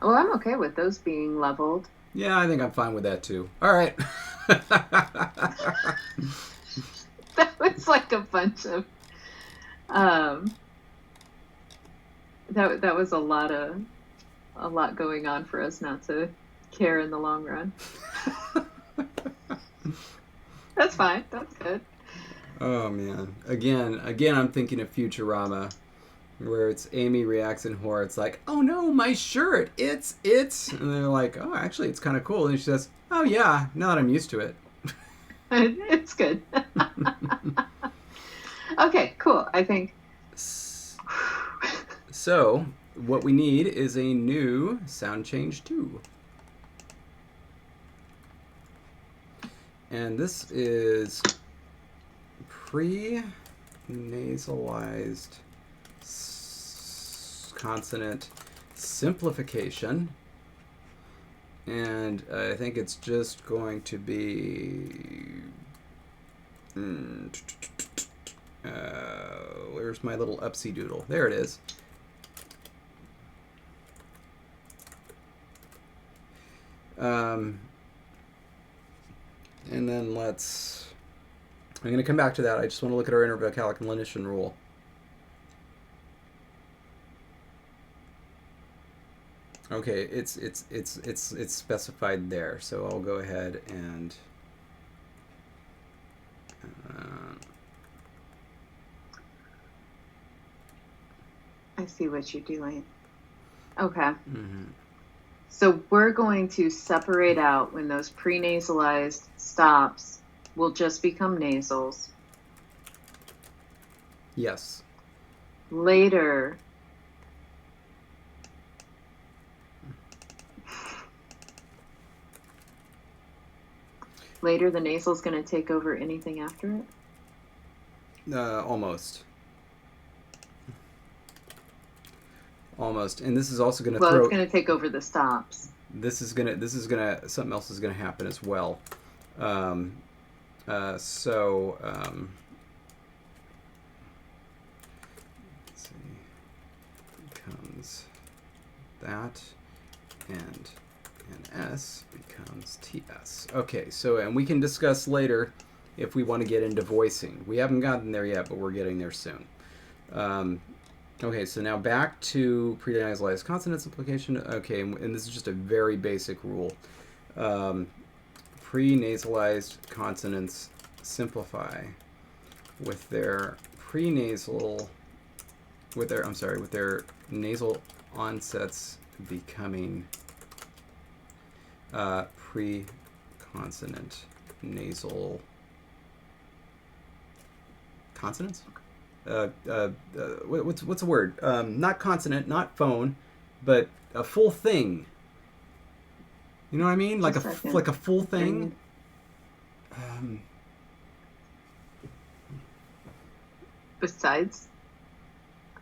Well, I'm okay with those being leveled. Yeah, I think I'm fine with that too. All right. That was like a bunch of that was a lot going on for us not to care in the long run. That's fine. That's good. Oh man. Again, I'm thinking of Futurama, where it's Amy reacts in horror. It's like, oh no, my shirt. It's. And they're like, oh, actually, it's kind of cool. And she says, oh yeah, now that I'm used to it. It's good. Okay, cool. I think. So, what we need is a new sound change 2. And this is pre-nasalized consonant simplification. And I think it's just going to be... where's my little upsy doodle? There it is. And then I'm going to come back to that. I just want to look at our Intervocalic and Lenition rule. Okay, it's specified there, so I'll go ahead and I see what you're doing. Okay. Mm-hmm. So we're going to separate out when those pre-nasalized stops will just become nasals. Yes. Later, the nasal's going to take over anything after it? Almost. Almost. And this is also going to Well, it's going to take over the stops. Something else is going to happen as well. Let's see. Becomes that, and an S becomes TS. Okay, so, and we can discuss later if we want to get into voicing. We haven't gotten there yet, but we're getting there soon. Okay, so now back to pre-nasalized consonant simplification. Okay, and this is just a very basic rule. Pre-nasalized consonants simplify with their nasal onsets becoming pre-consonant nasal consonants? What's the word? Not consonant, not phone, but a full thing. You know what I mean? Like a full thing. Besides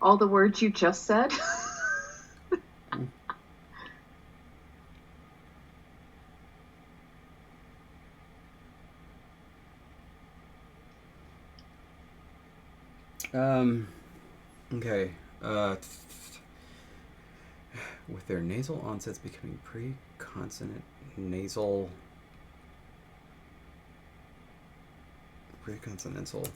all the words you just said. Okay. With their nasal onsets becoming pre-consonant nasal... Pre-consonantal.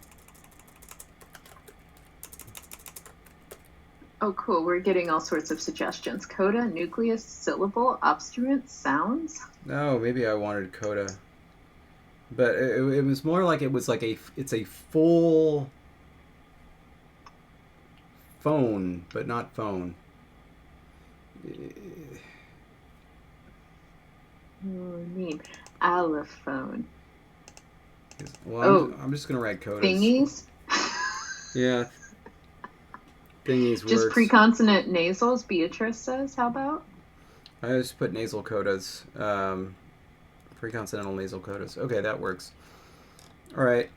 Oh, cool. We're getting all sorts of suggestions. Coda, nucleus, syllable, obstruent, sounds. No, maybe I wanted coda. But it was more like it's a full... phone, but not phone. Name. Allophone. Well, I'm just going to write Codas. Thingies? Yeah. Thingies Just works. preconsonant nasals, Beatrice says. How about? I just put nasal codas. Preconsonantal nasal codas. Okay, that works. All right.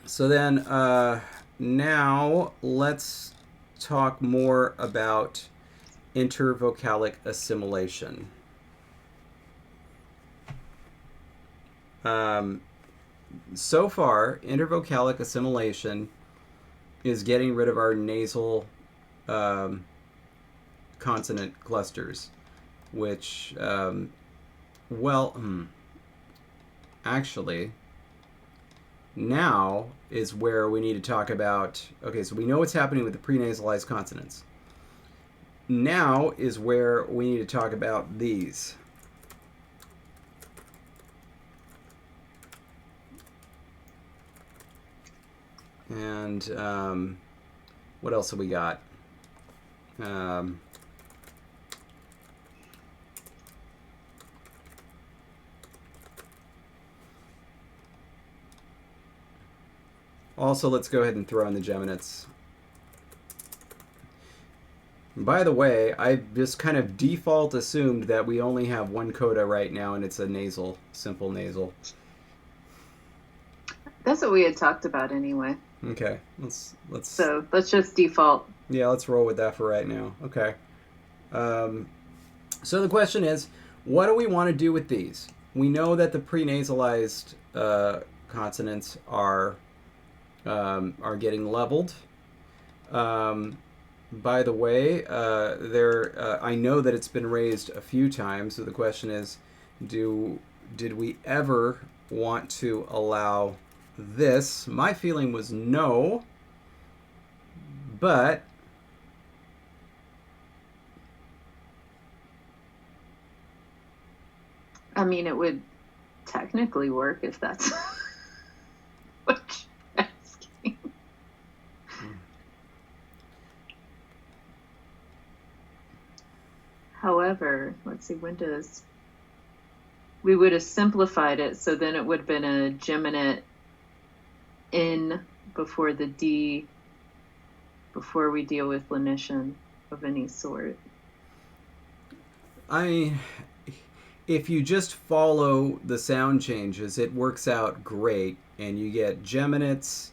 So then now let's talk more about intervocalic assimilation. So far, intervocalic assimilation is getting rid of our nasal consonant clusters, which, actually, now is where we need to talk about, okay, so we know what's happening with the pre-nasalized consonants. Now is where we need to talk about these. And what else have we got? Also, let's go ahead and throw in the geminates. By the way, I just kind of default assumed that we only have one coda right now, and it's a nasal, simple nasal. That's what we had talked about anyway. Okay, let's. So let's just default. Yeah, let's roll with that for right now. Okay. So the question is, what do we want to do with these? We know that the pre-nasalized consonants are getting leveled. By the way, I know that it's been raised a few times. So the question is, did we ever want to allow this? My feeling was no, but I mean, it would technically work if that's what you're asking. However, let's see, we would have simplified it, so then it would have been a geminate in before the D, before we deal with lenition of any sort. If you just follow the sound changes, it works out great, and you get geminates,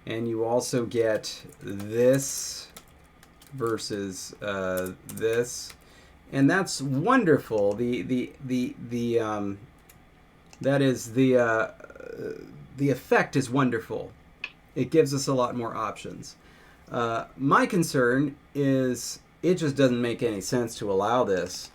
and you also get this versus this, and that's wonderful. The effect is wonderful. It gives us a lot more options. My concern is it just doesn't make any sense to allow this.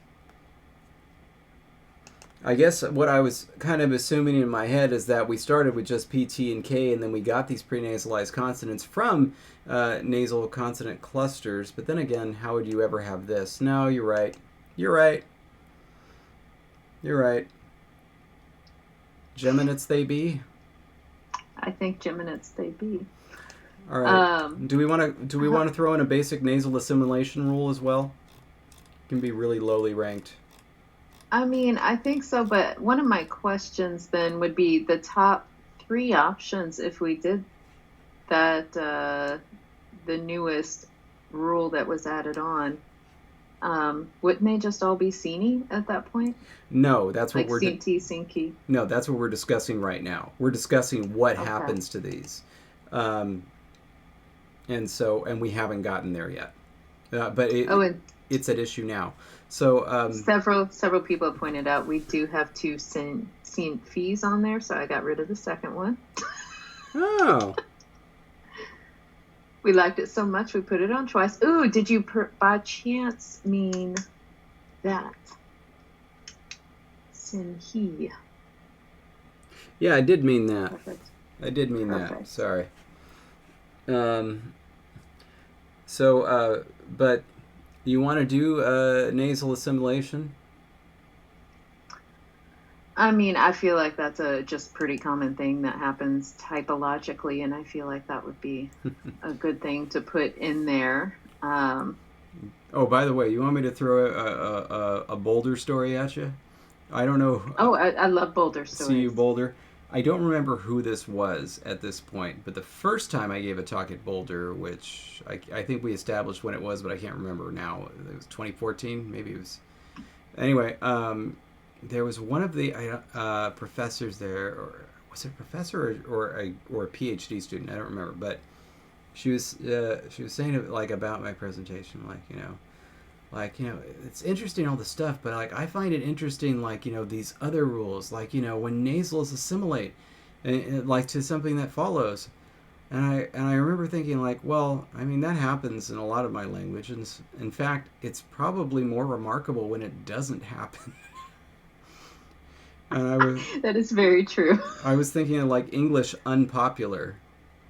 I guess what I was kind of assuming in my head is that we started with just PT and K, and then we got these pre-nasalized consonants from nasal consonant clusters. But then again, how would you ever have this? No, you're right. You're right. You're right. Geminates they be? I think geminates they be. All right. Do we want to throw in a basic nasal assimilation rule as well? It can be really lowly ranked. I mean, I think so, but one of my questions then would be the top 3 options if we did that, the newest rule that was added on. Wouldn't they just all be Sini at that point? No, that's what we're Sinti. No, that's what we're discussing right now. We're discussing what happens to these, and we haven't gotten there yet. But it's at issue now. So several people have pointed out we do have 2 fees on there, so I got rid of the second one. Oh. We liked it so much we put it on twice. Ooh, did you by chance mean that? Sinhi. Yeah, I did mean that. Perfect. I did mean Perfect. that. Sorry. But you want to do nasal assimilation? I mean, I feel like that's a just pretty common thing that happens typologically, and I feel like that would be a good thing to put in there. Oh, by the way, you want me to throw a Boulder story at you? I don't know. Oh, I love Boulder stories. See you, Boulder. I don't remember who this was at this point, but the first time I gave a talk at Boulder, which I think we established when it was, but I can't remember now. It was 2014, maybe it was. Anyway, there was one of the professors there, or was it a professor or a PhD student? I don't remember, but she was saying like about my presentation, like it's interesting all the stuff, but like I find it interesting, like these other rules, like when nasals assimilate, and like to something that follows, and I remember thinking like, well, I mean that happens in a lot of my languages. In fact, it's probably more remarkable when it doesn't happen. And that is very true. I was thinking of like English unpopular,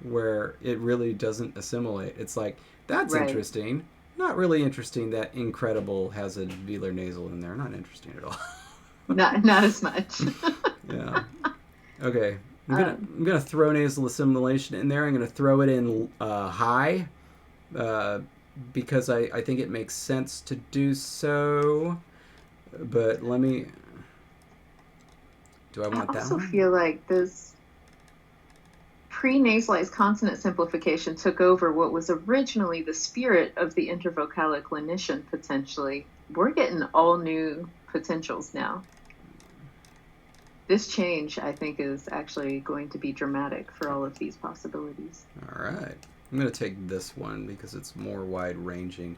where it really doesn't assimilate. It's like that's Right. interesting. Not really interesting that incredible has a velar nasal in there. Not interesting at all. Not as much. Yeah. Okay. I'm gonna throw nasal assimilation in there. I'm gonna throw it in high, because I think it makes sense to do so. But let me. Do I want that one? I also feel like this pre-nasalized consonant simplification took over what was originally the spirit of the intervocalic lenition, potentially. We're getting all new potentials now. This change, I think, is actually going to be dramatic for all of these possibilities. All right. I'm going to take this one because it's more wide-ranging.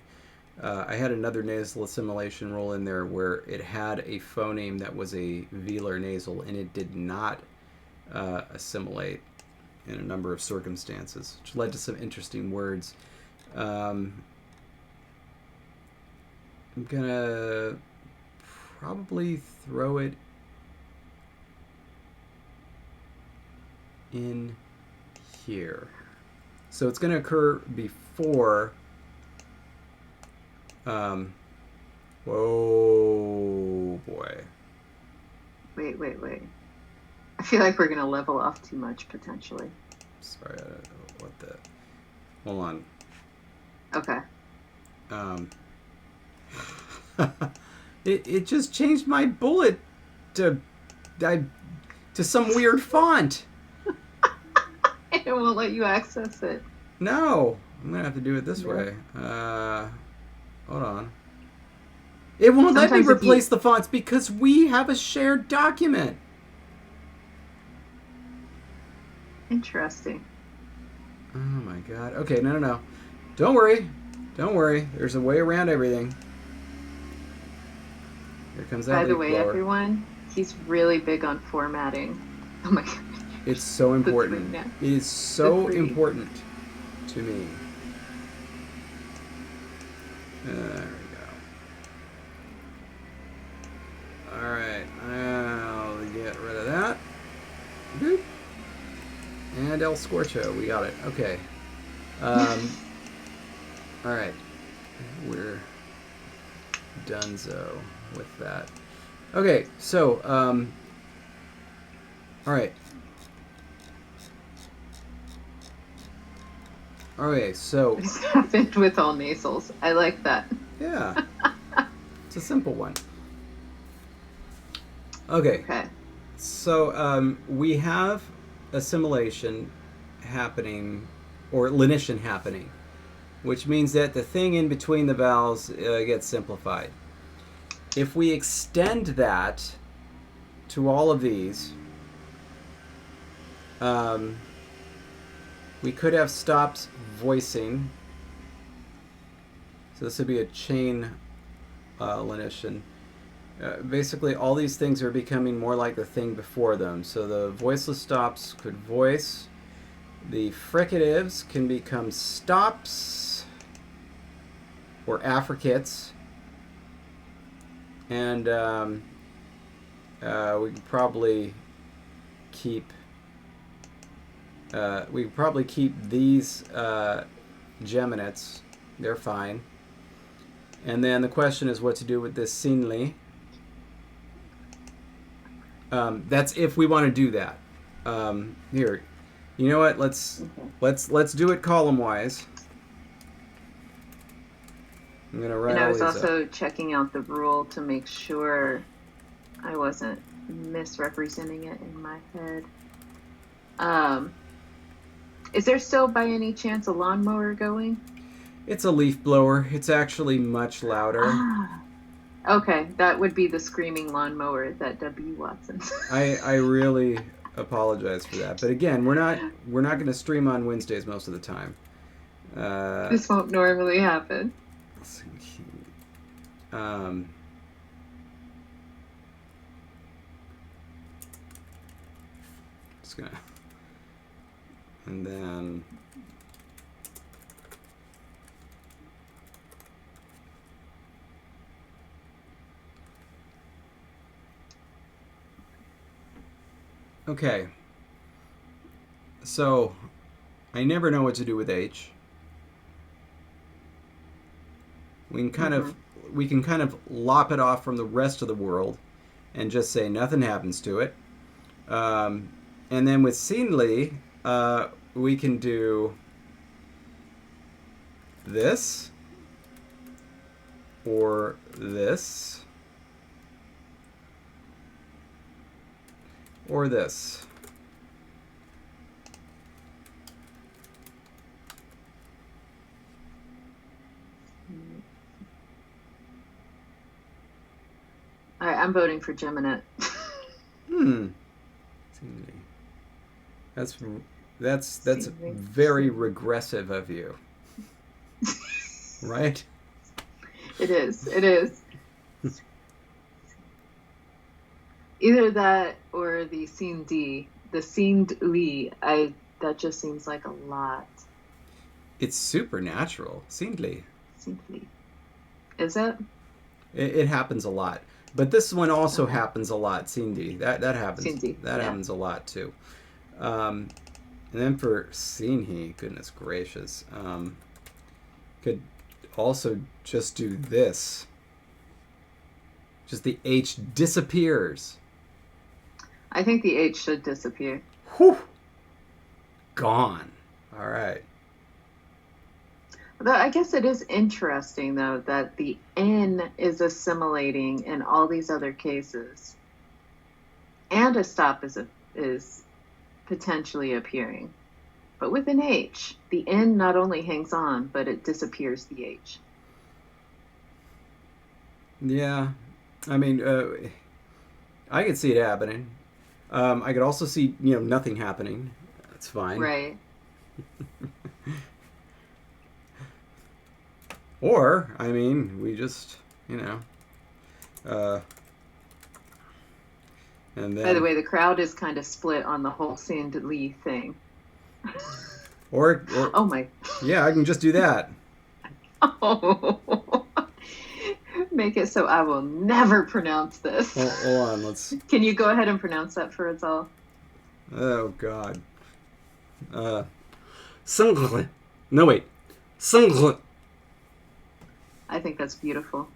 I had another nasal assimilation rule in there where it had a phoneme that was a velar nasal, and it did not assimilate in a number of circumstances, which led to some interesting words. I'm gonna probably throw it in here. So it's gonna occur before. Whoa, boy. Wait. I feel like we're going to level off too much, potentially. Sorry, I don't know what the... Hold on. Okay. It just changed my bullet to some weird font. It won't let you access it. No, I'm gonna have to do it this way. Hold on. It won't let me replace the fonts because we have a shared document. Interesting. Oh my god. Okay, no. Don't worry. There's a way around everything. Here comes that. By the way, everyone, he's really big on formatting. Oh my god. It's so important. It is so important to me. There we go. Alright, I'll get rid of that. Boop. And El Scorcho, we got it. Okay. Alright. We're donezo with that. Okay, so, alright. Okay, so... It's happened with all nasals. I like that. Yeah. It's a simple one. Okay. So, we have assimilation happening, or lenition happening, which means that the thing in between the vowels gets simplified. If we extend that to all of these, we could have stops voicing. So this would be a chain lenition. Basically, all these things are becoming more like the thing before them. So the voiceless stops could voice. The fricatives can become stops or affricates. And we could probably keep these geminates. They're fine. And then the question is what to do with this sinly. That's if we want to do that. Here, you know what? Let's do it column wise. I'm gonna write. And I was all these also up. checking out the rule to make sure I wasn't misrepresenting it in my head. Is there still by any chance a lawnmower going? It's a leaf blower. It's actually much louder. Ah, okay. That would be the screaming lawnmower that W. Watson. I really apologize for that. But again, we're not going to stream on Wednesdays most of the time. This won't normally happen. Just gonna, and then okay. So I never know what to do with H. We can kind of lop it off from the rest of the world and just say nothing happens to it. And then with Seanly, we can do this or this or this. I'm voting for Geminate. That's very regressive of you. Right? It is. Either that or the scene D. The scene Lee, that just seems like a lot. It's supernatural. Seemly. Is it? It happens a lot. But this one also happens a lot. Cindy. That happens. Cindy, that happens a lot too. And then for Sinhi, goodness gracious, could also just do this. Just the H disappears. I think the H should disappear. Whew. Gone. All right. Though I guess it is interesting, though, that the N is assimilating in all these other cases. And a stop is potentially appearing. But with an H, the N not only hangs on, but it disappears the H. Yeah. I mean, I could see it happening. I could also see, nothing happening. That's fine. Right. Or, I mean, we just, and then... By the way, the crowd is kind of split on the whole Sandy Lee thing. Or oh my. Yeah, I can just do that. Oh. Make it so I will never pronounce this. Hold on, let's... Can you go ahead and pronounce that for us all? Oh, God. Sungre. No, wait. Sungre. I think that's beautiful.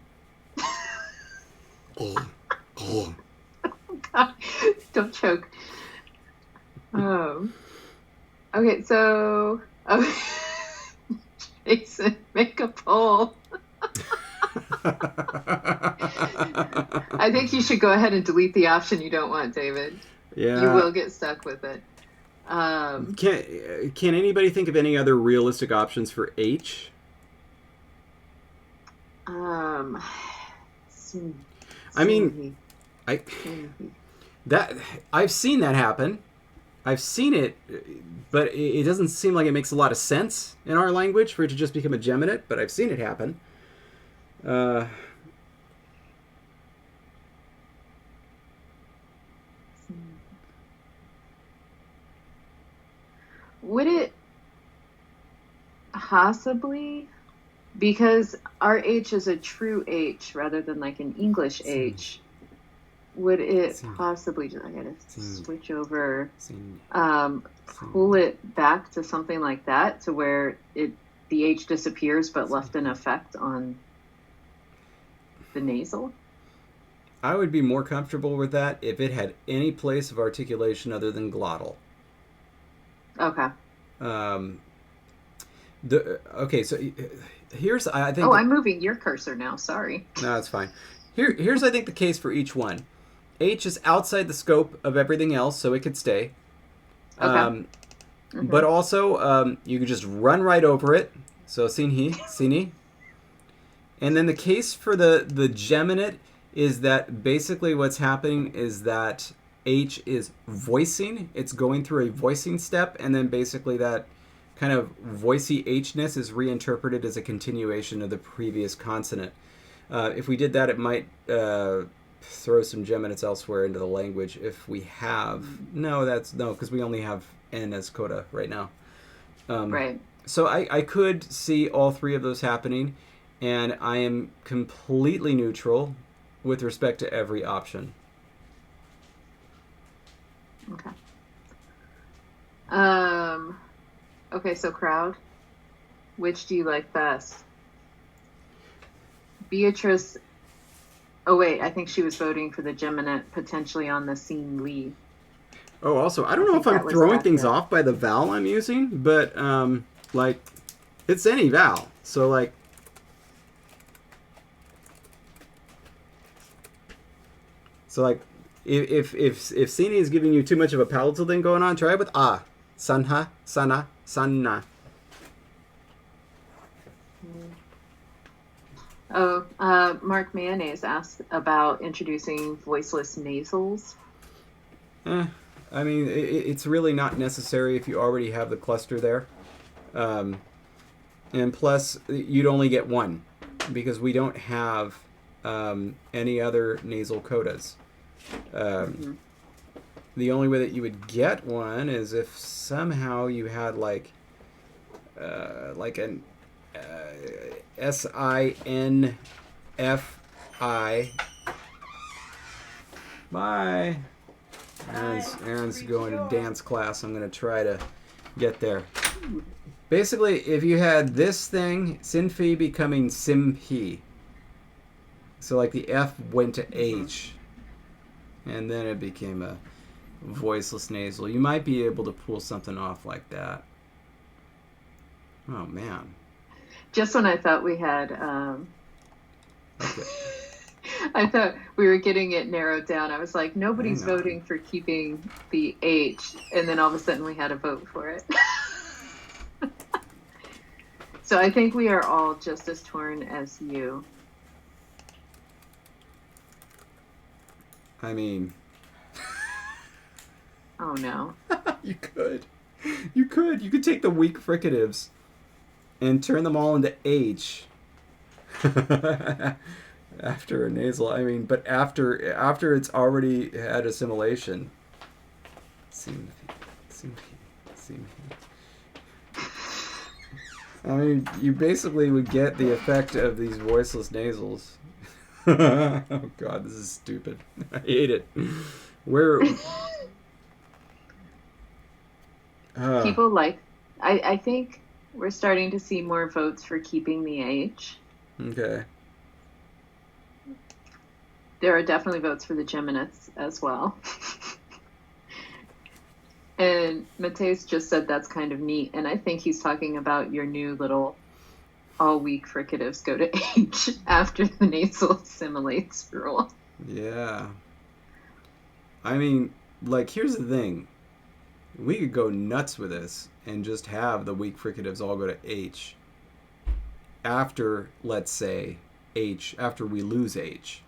Oh, God. Don't choke. Okay, so Jason, make a poll. I think you should go ahead and delete the option you don't want, David. Yeah. You will get stuck with it. Can anybody think of any other realistic options for H? I mean, I've seen that happen. I've seen it, but it doesn't seem like it makes a lot of sense in our language for it to just become a geminate, but I've seen it happen. Would it possibly, because our H is a true H rather than like an English H, would it possibly, I gotta switch over, pull it back to something like that to where the H disappears but left an effect on the nasal? I would be more comfortable with that if it had any place of articulation other than glottal. Okay. Okay, so here's, I think... Oh, I'm moving your cursor now, sorry. No, it's fine. Here's, I think, the case for each one. H is outside the scope of everything else, so it could stay. Okay. But also, you could just run right over it. So, sini. And then the case for the geminate is that basically what's happening is that H is voicing. It's going through a voicing step, and then basically that kind of voicey H-ness is reinterpreted as a continuation of the previous consonant. If we did that, it might throw some geminates elsewhere into the language. If we have... No, because we only have N as coda right now. Right. So I could see all three of those happening, and I am completely neutral with respect to every option. Okay. Okay, so crowd. Which do you like best? Beatrice... Oh, wait, I think she was voting for the geminate potentially on the scene lead. Oh, also, I don't know if I'm throwing things off by the vowel I'm using, but, like, it's any vowel. So, like... if Sini is giving you too much of a palatal thing going on, try it with ah. Sanha, sana, sanna. Oh, Mark Mayonnaise asked about introducing voiceless nasals. I mean, it's really not necessary if you already have the cluster there. And plus, you'd only get one, because we don't have any other nasal codas. The only way that you would get one is if somehow you had like an SINFI. Bye. Aaron's going to dance class. I'm going to try to get there. Basically, if you had this thing, Sinfi becoming Simpi. So like the F went to H. And then it became a voiceless nasal. You might be able to pull something off like that. Oh, man. Just when I thought we had... Okay. I thought we were getting it narrowed down. I was like, nobody's voting for keeping the H. And then all of a sudden we had a vote for it. So I think we are all just as torn as you. I mean... Oh, no. You could. You could take the weak fricatives and turn them all into H. After a nasal, I mean, but after it's already had assimilation. I mean, you basically would get the effect of these voiceless nasals. Oh God, this is stupid. I hate it. People like... I think we're starting to see more votes for keeping the H. Okay. There are definitely votes for the geminates as well. And Mateus just said that's kind of neat. And I think he's talking about your new little all weak fricatives go to H after the nasal assimilates rule. Yeah. I mean, like, here's the thing. We could go nuts with this and just have the weak fricatives all go to H after, let's say, H, after we lose H.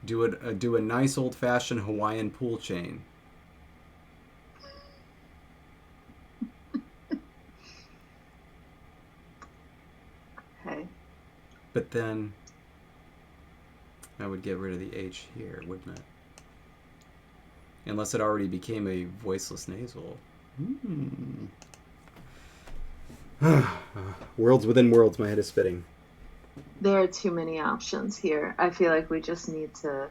Do a nice old-fashioned Hawaiian pool chain. Okay. But then I would get rid of the H here, wouldn't it? Unless it already became a voiceless nasal. Worlds within worlds, my head is spitting. There are too many options here. I feel like we just need to...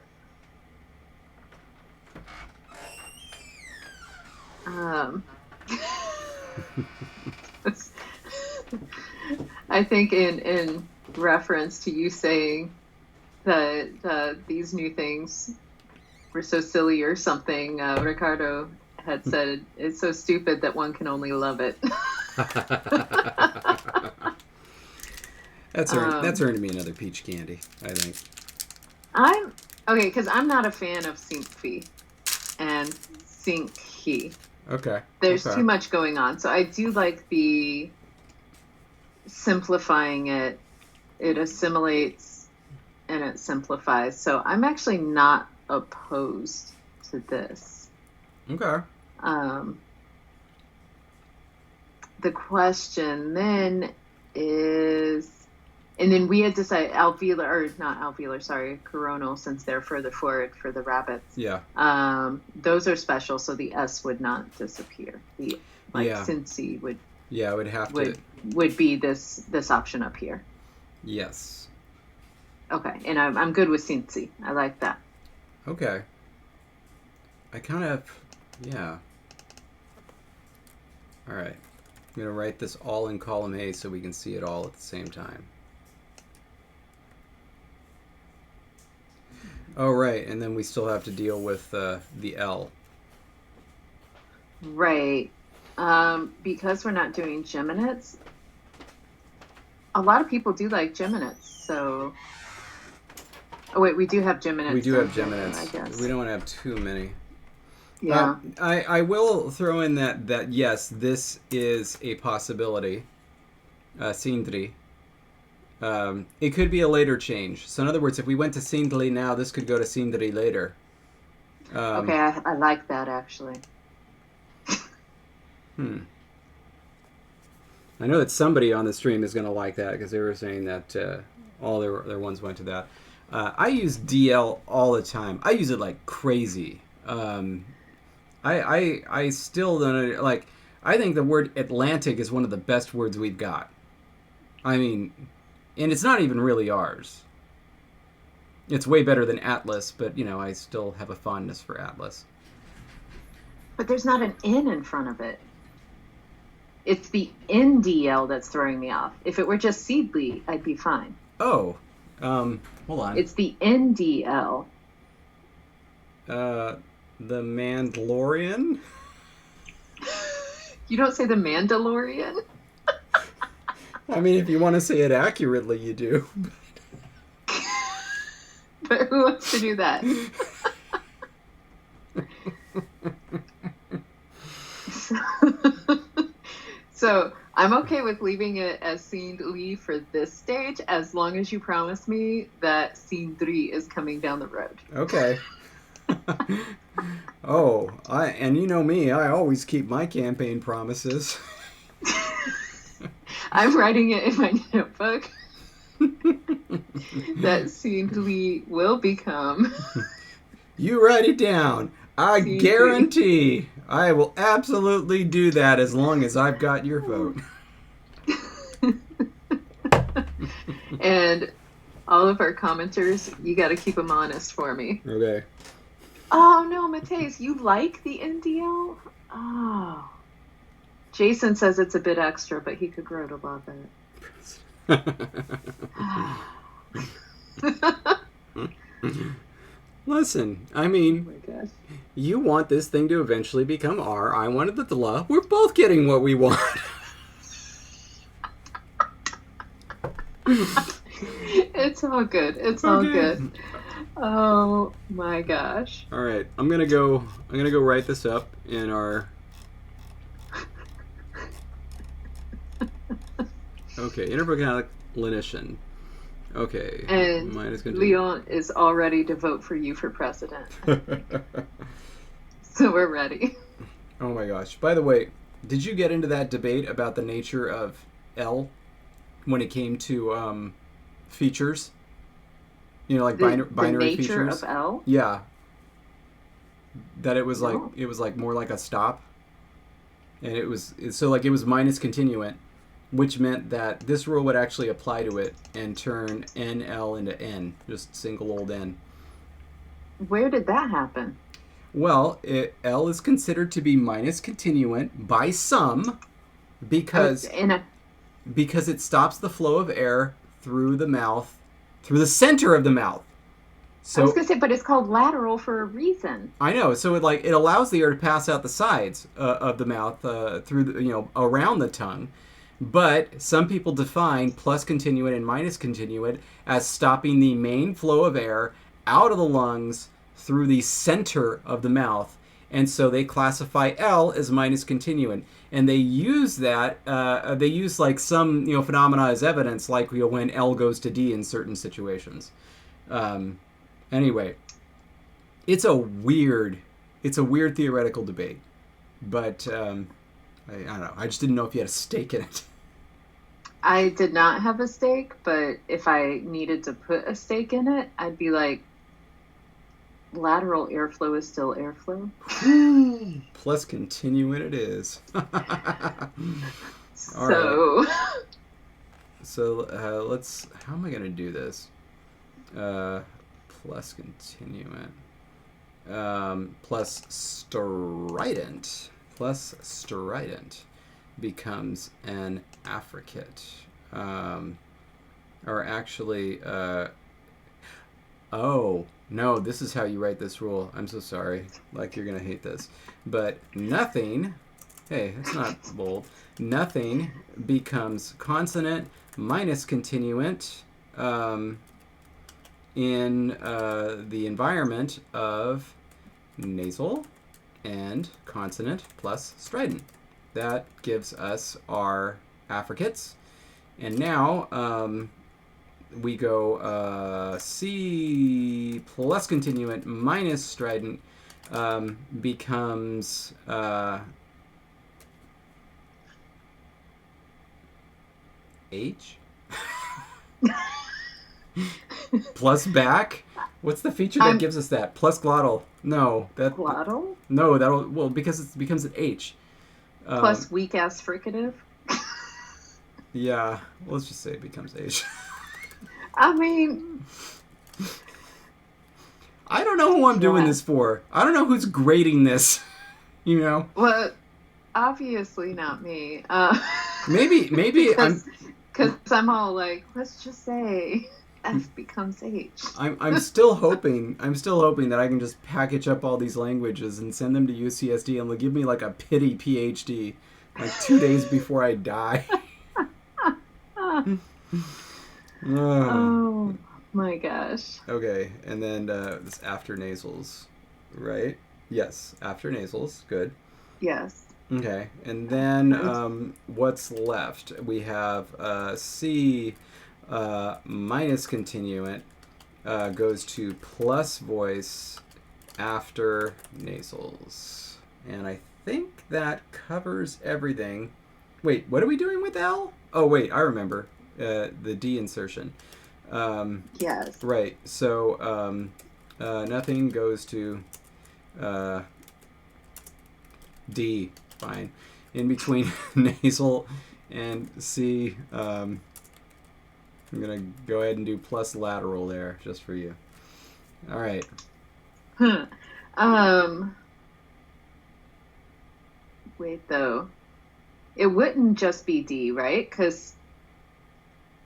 I think in reference to you saying that these new things were so silly or something, Ricardo had said it's so stupid that one can only love it. That's earned me another peach candy, I think. Okay, because I'm not a fan of synchy and synchy. Okay. There's okay. too much going on. So I do like the simplifying it. It assimilates and it simplifies. So I'm actually not opposed to this. Okay. The question then is, and then we had decided alveolar, or not alveolar, sorry, coronal, since they're further forward for the rabbits. Yeah. Those are special, so the S would not disappear. The Cincy would. Yeah, it would have to. Would be this option up here. Yes. Okay, and I'm good with Cincy. I like that. Okay. I kind of, yeah. All right. I'm going to write this all in column A so we can see it all at the same time. Oh, right, and then we still have to deal with the L. Right. Because we're not doing geminates, a lot of people do like geminates, so... Oh, wait, we do have geminates. We do have geminates. I guess. We don't want to have too many. Yeah. I will throw in that yes, this is a possibility. Sindri. It could be a later change. So in other words, if we went to Sindri now, this could go to Sindri later. Okay, I like that actually. I know that somebody on the stream is going to like that because they were saying that all their ones went to that. I use DL all the time. I use it like crazy. I still don't like. I think the word Atlantic is one of the best words we've got. I mean, and it's not even really ours. It's way better than Atlas, but I still have a fondness for Atlas. But there's not an N in front of it. It's the NDL that's throwing me off. If it were just Seedly, I'd be fine. Oh, hold on. It's the NDL. The Mandalorian? You don't say the Mandalorian? I mean, if you want to say it accurately, you do. But who wants to do that? So I'm okay with leaving it as Scene Lee for this stage, as long as you promise me that Scene 3 is coming down the road. Okay. And you know me, I always keep my campaign promises. I'm writing it in my notebook. That Scene Lee will become. You write it down. I guarantee I will absolutely do that as long as I've got your vote. And all of our commenters, you got to keep them honest for me. Okay. Oh, no, Mateus, you like the NDL? Oh. Jason says it's a bit extra, but he could grow to love it. Listen, I mean, oh my gosh. You want this thing to eventually become R. I wanted the DLA. We're both getting what we want. It's all good. It's all good. Oh my gosh. All right, I'm gonna go write this up in our. Okay, Intervocalic Lenition. Okay. And Leon is all ready to vote for you for president. So we're ready. Oh my gosh. By the way, did you get into that debate about the nature of L when it came to features? Like binary nature features? Of L? Yeah. That it was like more like a stop. And it was minus continuant, which meant that this rule would actually apply to it and turn NL into N, just single old N. Where did that happen? Well, L is considered to be minus continuant by some because it stops the flow of air through the mouth, through the center of the mouth. So, I was going to say, but it's called lateral for a reason. I know. So it allows the air to pass out the sides of the mouth through around the tongue. But some people define plus continuant and minus continuant as stopping the main flow of air out of the lungs through the center of the mouth. And so they classify L as minus continuant. And they use that, they use like some, phenomena as evidence, like when L goes to D in certain situations. Anyway, it's a weird theoretical debate. But I don't know. I just didn't know if you had a stake in it. I did not have a stake, but if I needed to put a stake in it, I'd be like, lateral airflow is still airflow. Plus continuant it is. All so, right. So let's. How am I going to do this? Plus continuant. Plus strident. Plus strident becomes an affricate. Or actually, oh. No, this is how you write this rule. I'm so sorry. Like, you're going to hate this. But nothing, hey, that's not bold. Nothing becomes consonant minus continuant in the environment of nasal and consonant plus strident. That gives us our affricates. And now, we go C plus continuant minus strident becomes H plus back. What's the feature that gives us that? Plus glottal. No, that glottal. No, that'll because it becomes an H. Plus weak ass fricative. Yeah, let's just say it becomes H. I mean, I don't know who I'm doing this for. I don't know who's grading this. Well, obviously not me. Maybe because I'm all like, let's just say F becomes H. I'm still hoping that I can just package up all these languages and send them to UCSD and they'll give me like a pity PhD like 2 days before I die. Oh my gosh. Okay, and then this after nasals, right? Yes, after nasals. Good. Yes. Okay, and then what's left? We have C minus continuant goes to plus voice after nasals. And I think that covers everything. Wait, what are we doing with L? Oh, wait, I remember. The D insertion. Yes. Right. So nothing goes to D. Fine. In between nasal and C, I'm going to go ahead and do plus lateral there just for you. All right. Wait, though. It wouldn't just be D, right? Because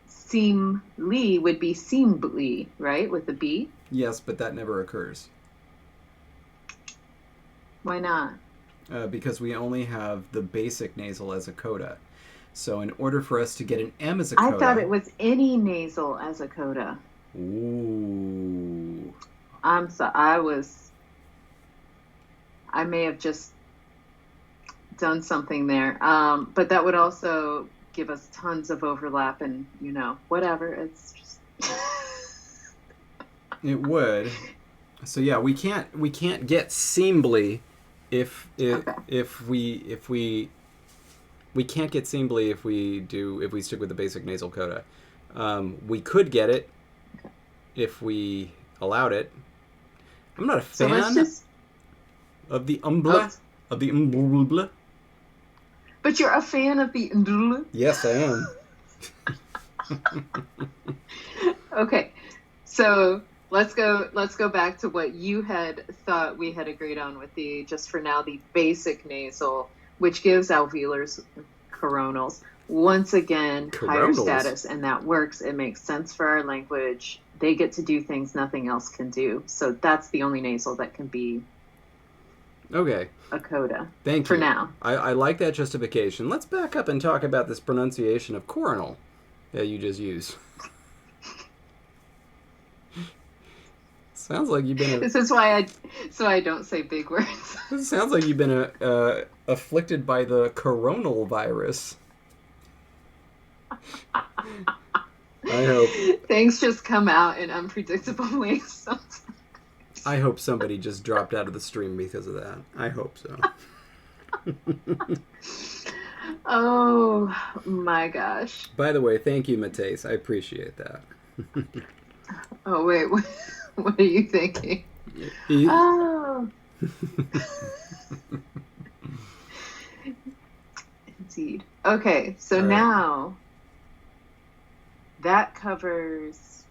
seemly would be seemly, right? With the B? Yes, but that never occurs. Why not? Because we only have the basic nasal as a coda. So in order for us to get an M as a coda... I thought it was any nasal as a coda. Ooh. I may have just done something there. But that would also give us tons of overlap and, whatever. It's just... It would. So yeah, we can't get seemly if we can't get seemly if we stick with the basic nasal coda. We could get it if we allowed it. I'm not a fan of the umbla. But you're a fan of the umbla? Yes, I am. Okay, so let's go back to what you had thought we had agreed on with the, just for now, the basic nasal, which gives alveolars coronals. Once again, higher status, and that works. It makes sense for our language. They get to do things nothing else can do. So that's the only nasal that can be a coda. Thank you. For now. I like that justification. Let's back up and talk about this pronunciation of coronal that you just used. Sounds like you've been This is why I don't say big words. It sounds like you've been afflicted by the coronal virus. I hope. Things just come out in unpredictable ways sometimes. I hope somebody just dropped out of the stream because of that. I hope so. Oh my gosh. By the way, thank you, Mateus. I appreciate that. Oh wait, what are you thinking? Oh. Indeed. Okay, so All right. now that covers.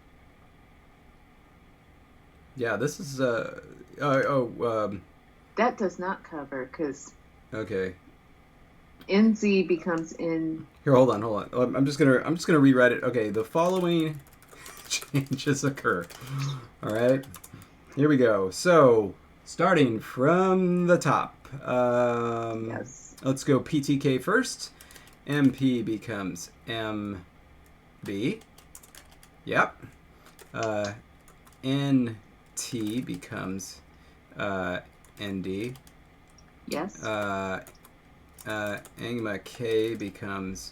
Yeah, this is That does not cover because okay. NZ becomes in. Here, hold on. I'm just gonna rewrite it. Okay, the following changes occur. All right, here we go. So starting from the top. Yes. Let's go PTK first. MP becomes MB. Yep. NT becomes ND. Yes. Angma K becomes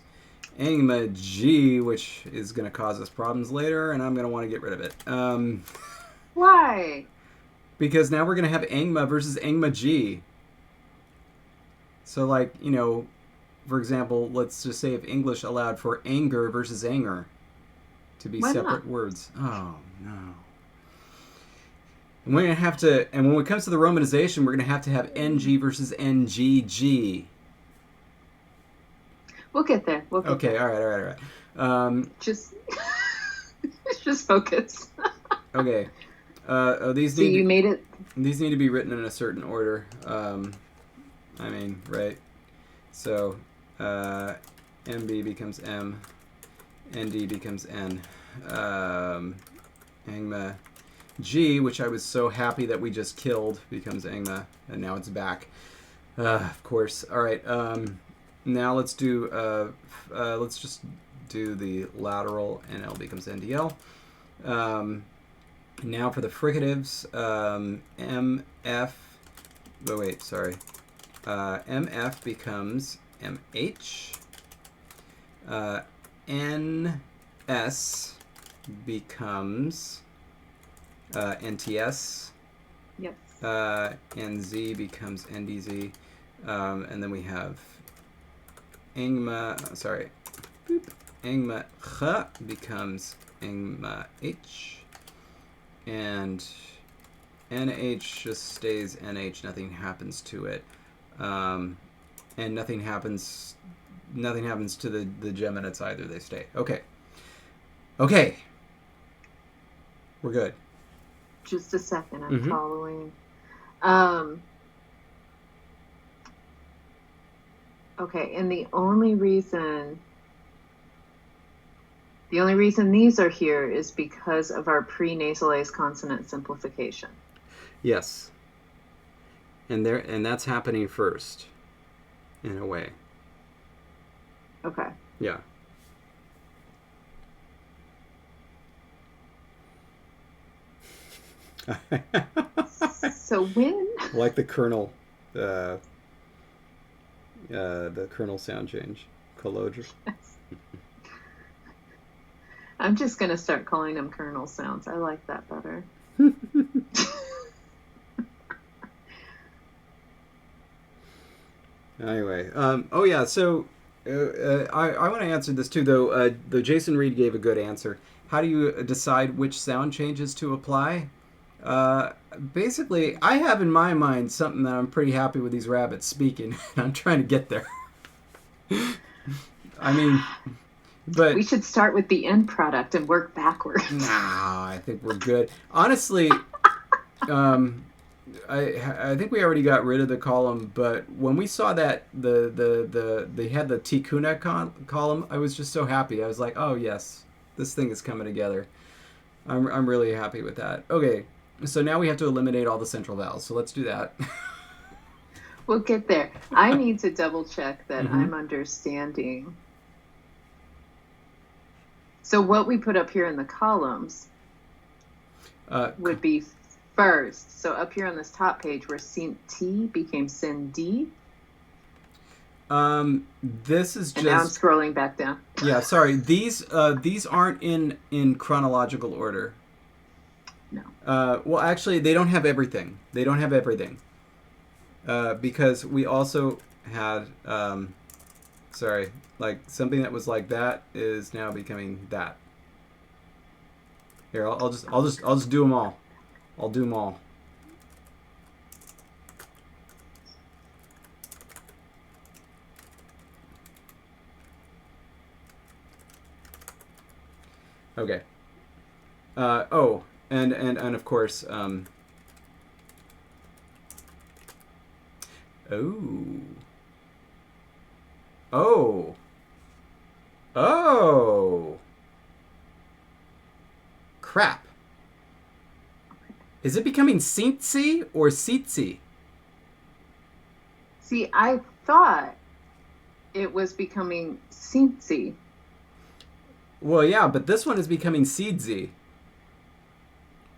Angma G, which is going to cause us problems later, and I'm going to want to get rid of it. Why? Because now we're going to have Angma versus Angma G. So, like, you know, for example, let's just say if English allowed for anger versus anger to be Why separate not? words. Oh, no. And we're going to have to, and when it comes to the romanization, we're going to have NG versus NGG. We'll get there. Okay, there. all right. Just focus. Okay. These So need you to, made it. These need to be written in a certain order. I mean, right? So, MB becomes M, ND becomes N. Angma G, which I was so happy that we just killed, becomes Angma, and now it's back. Of course. All right. Now let's do. Let's just do the lateral. NL becomes NDL. Now for the fricatives. MF. Oh wait, sorry. MF becomes MH. NS becomes NTS. Yes. NZ becomes NDZ. And then we have Angma, Angma Ch becomes Angma H. And NH just stays NH, nothing happens to it. And nothing happens to the Geminids either, they stay. Okay. We're good. Just a second, I'm Mm-hmm. following. Okay, and the only reason these are here is because of our pre-nasalized consonant simplification. Yes. And that's happening first, in a way. Okay. Yeah. So when? Like the kernel, the kernel sound change, Colodra. I'm just gonna start calling them kernel sounds. I like that better. Anyway, oh yeah, so I want to answer this too, though. The Jason Reed gave a good answer. How do you decide which sound changes to apply? Basically, I have in my mind something that I'm pretty happy with these rabbits speaking, and I'm trying to get there. I mean, but we should start with the end product and work backwards. Nah, I think we're good. Honestly, I think we already got rid of the column, but when we saw that they had the Tikuna column, I was just so happy. I was like, oh yes, this thing is coming together. I'm really happy with that. Okay, so now we have to eliminate all the central vowels. So let's do that. We'll get there. I need to double check that Mm-hmm. I'm understanding. So what we put up here in the columns would be first. So up here on this top page where Sint T became Sin D. This is just... And now I'm scrolling back down. Yeah, sorry. These aren't in chronological order. No. Well, actually, they don't have everything. They don't have everything. Because we also had... sorry. Like, something that was like that is now becoming that. Here, I'll just do them all. I'll do them all. Okay. Oh, and of course, oh. Oh. Oh. Crap. Is it becoming Seetsy or Seetsy? See, I thought it was becoming Sintsy. Well, yeah, but this one is becoming Seedsy.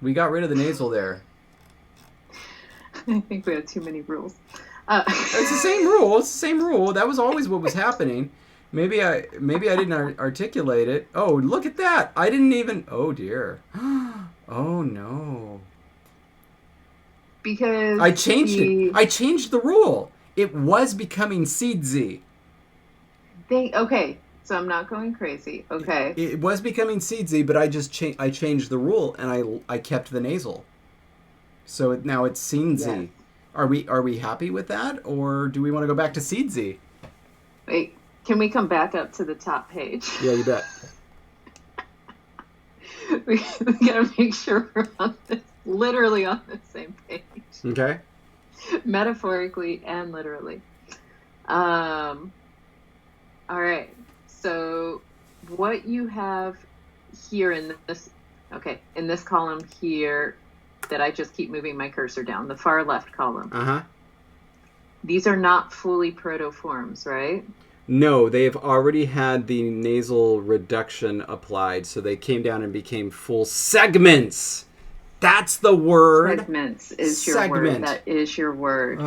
We got rid of the nasal there. I think we have too many rules. It's the same rule. It's the same rule. That was always what was happening. Maybe I didn't articulate it. Oh, look at that! I didn't even. Oh dear. Oh no. Because I changed it. I changed the rule. It was becoming Seedsy. Okay. So I'm not going crazy. Okay. It was becoming Seedsy, but I just I changed the rule and I kept the nasal. So now it's Seensy. Yes. Are we happy with that, or do we want to go back to Seedsy? Wait, can we come back up to the top page? Yeah, you bet. we gotta make sure we're literally on the same page. Okay. Metaphorically and literally. All right. So what you have here in this column here that I just keep moving my cursor down, the far left column. Uh-huh. These are not fully protoforms, right? No, they've already had the nasal reduction applied, so they came down and became full segments. That's the word. Segments is your word. That is your word.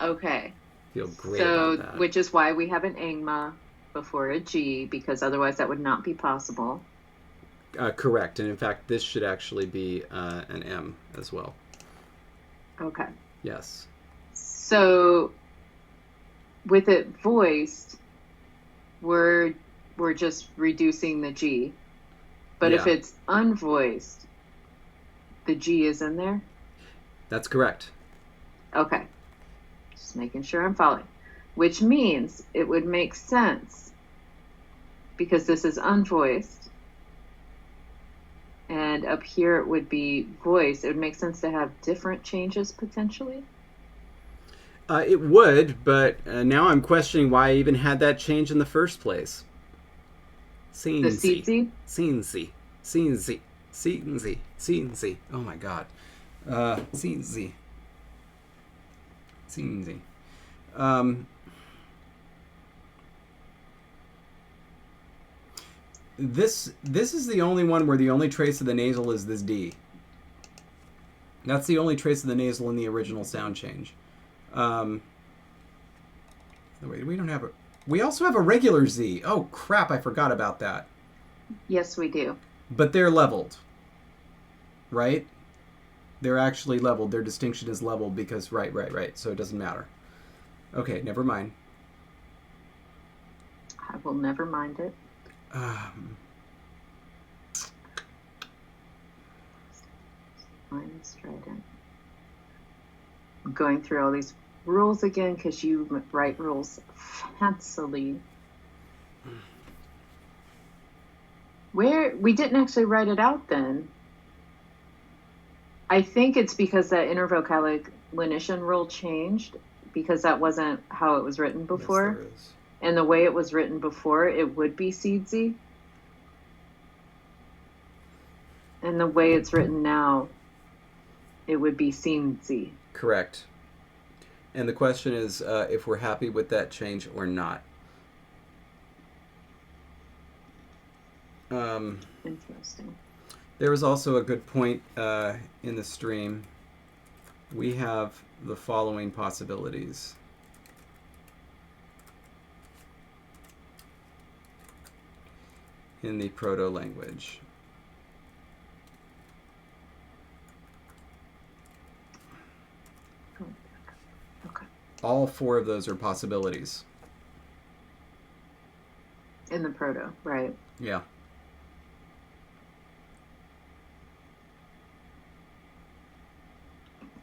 Okay. Feel great about that. Which is why we have an angma before a G, because otherwise that would not be possible. Correct. And in fact, this should actually be an M as well. Okay. Yes. So with it voiced, we're just reducing the G. But if it's unvoiced, the G is in there? That's correct. Okay. Just making sure I'm following. Which means it would make sense, because this is unvoiced, and up here it would be voiced. It would make sense to have different changes potentially? It would, but now I'm questioning why I even had that change in the first place. Seensy. Oh my god. Seensy. This is the only one where the only trace of the nasal is this D. That's the only trace of the nasal in the original sound change. Wait, we don't have a... We also have a regular Z. Oh, crap, I forgot about that. Yes, we do. But they're leveled, right? They're actually leveled. Their distinction is leveled because... Right. So it doesn't matter. Okay, never mind. I will never mind it. Strident. I'm going through all these rules again because you write rules fancily. Where we didn't actually write it out then. I think it's because that intervocalic lenition rule changed, because that wasn't how it was written before. Yes, there is. And the way it was written before, it would be seedsy. And the way it's written now, it would be seensy. Correct. And the question is if we're happy with that change or not. Interesting. There was also a good point in the stream. We have the following possibilities. In the proto-language. Okay. All four of those are possibilities. In the proto, right? Yeah.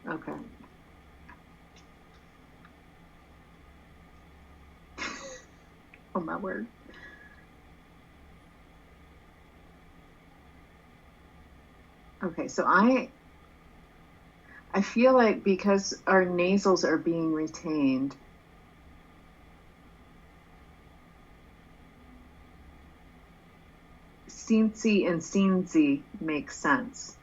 Okay. Oh my word. Okay, so I feel like because our nasals are being retained, Sinzi and Sinzi makes sense.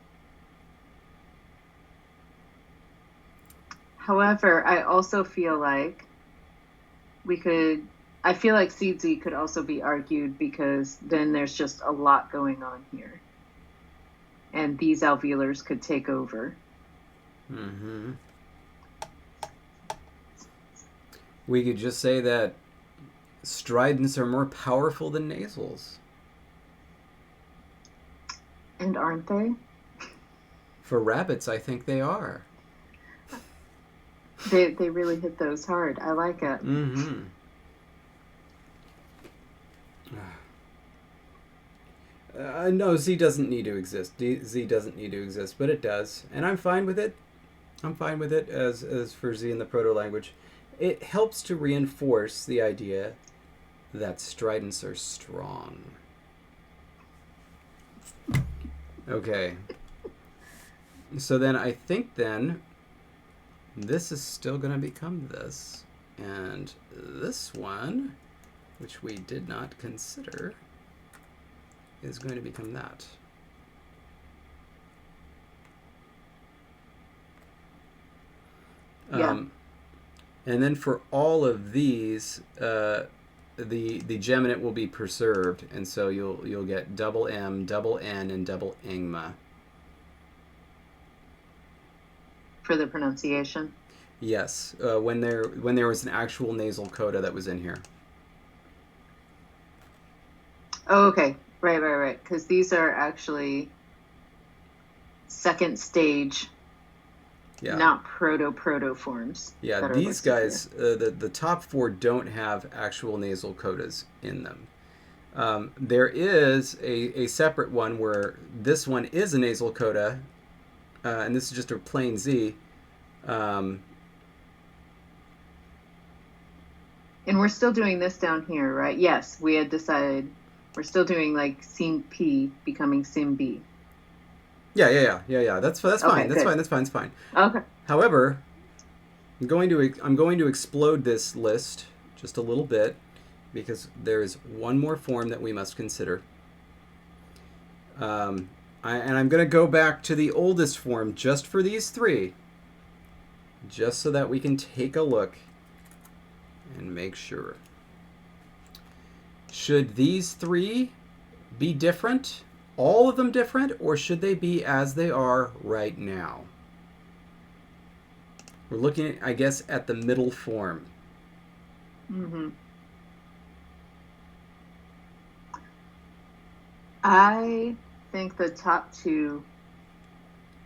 However, I also feel like I feel like Sinzi could also be argued because then there's just a lot going on here. And these alveolars could take over. Mm-hmm. We could just say that stridents are more powerful than nasals. And aren't they? For rabbits, I think they are. They really hit those hard. I like it. Mm-hmm. No, Z doesn't need to exist. Z doesn't need to exist, but it does. And I'm fine with it. I'm fine with it as for Z in the proto-language. It helps to reinforce the idea that stridents are strong. Okay. So then I think then this is still going to become this. And this one, which we did not consider, is going to become that. Yeah. And then for all of these, the geminate will be preserved, and so you'll get double M, double N, and double ingma. For the pronunciation? Yes, when there was an actual nasal coda that was in here. Oh, okay. Right. Because these are actually second stage, not proto forms. Yeah, these guys, the top four don't have actual nasal codas in them. There is a separate one where this one is a nasal coda, and this is just a plain Z. And we're still doing this down here, right? Yes, we had decided we're still doing like Sin P becoming Sin B. Yeah. That's fine. Okay, That's fine. Okay. However, I'm going to explode this list just a little bit because there is one more form that we must consider. And I'm going to go back to the oldest form just for these three, just so that we can take a look and make sure. Should these three be different? All of them different, or should they be as they are right now? We're looking, I guess, at the middle form. Mm-hmm. I think the top two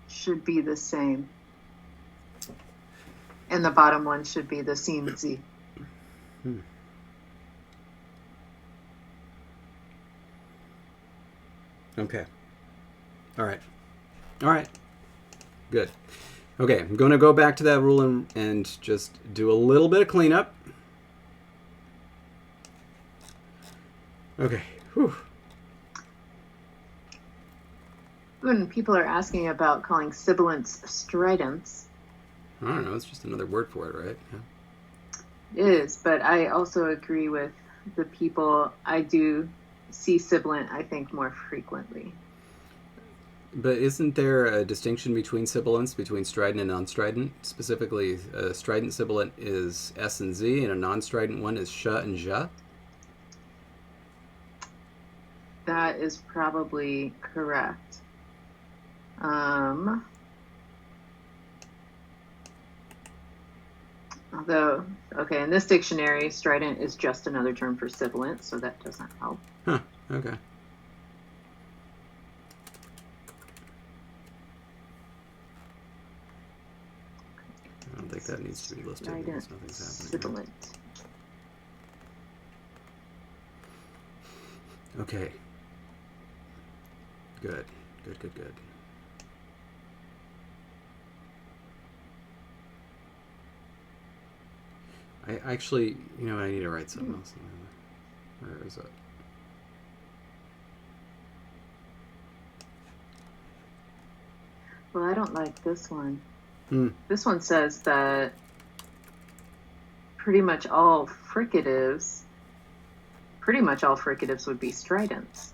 should be the same. And the bottom one should be the Sin Z. Okay. All right. Good. Okay, I'm going to go back to that rule and just do a little bit of cleanup. Okay. Whew. When people are asking about calling sibilants stridents. I don't know, it's just another word for it, right? Yeah. It is, but I also agree with the people. I do see sibilant, I think, more frequently. But isn't there a distinction between sibilants, between strident and non-strident? Specifically, a strident sibilant is S and Z, and a non-strident one is sh and ja? That is probably correct. Although, okay, in this dictionary, strident is just another term for sibilant, so that doesn't help. Huh, okay. I don't think that needs to be listed because nothing's happening. Sibilant. Okay. Good. Good, good, good. I actually, you know, I need to write something else. Where is it? Well, I don't like this one. Hmm. This one says that pretty much all fricatives would be stridents.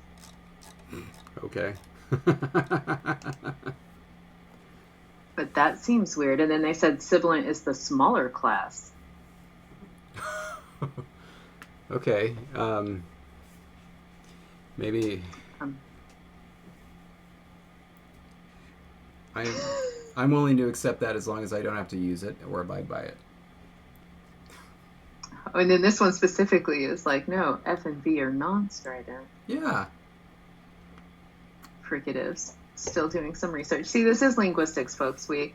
Okay. But that seems weird. And then they said sibilant is the smaller class. Okay. Maybe I'm willing to accept that as long as I don't have to use it or abide by it. Oh, and then this one specifically is like, no, F and V are non-strident. Yeah. Fricatives. Still doing some research. See, this is linguistics, folks. We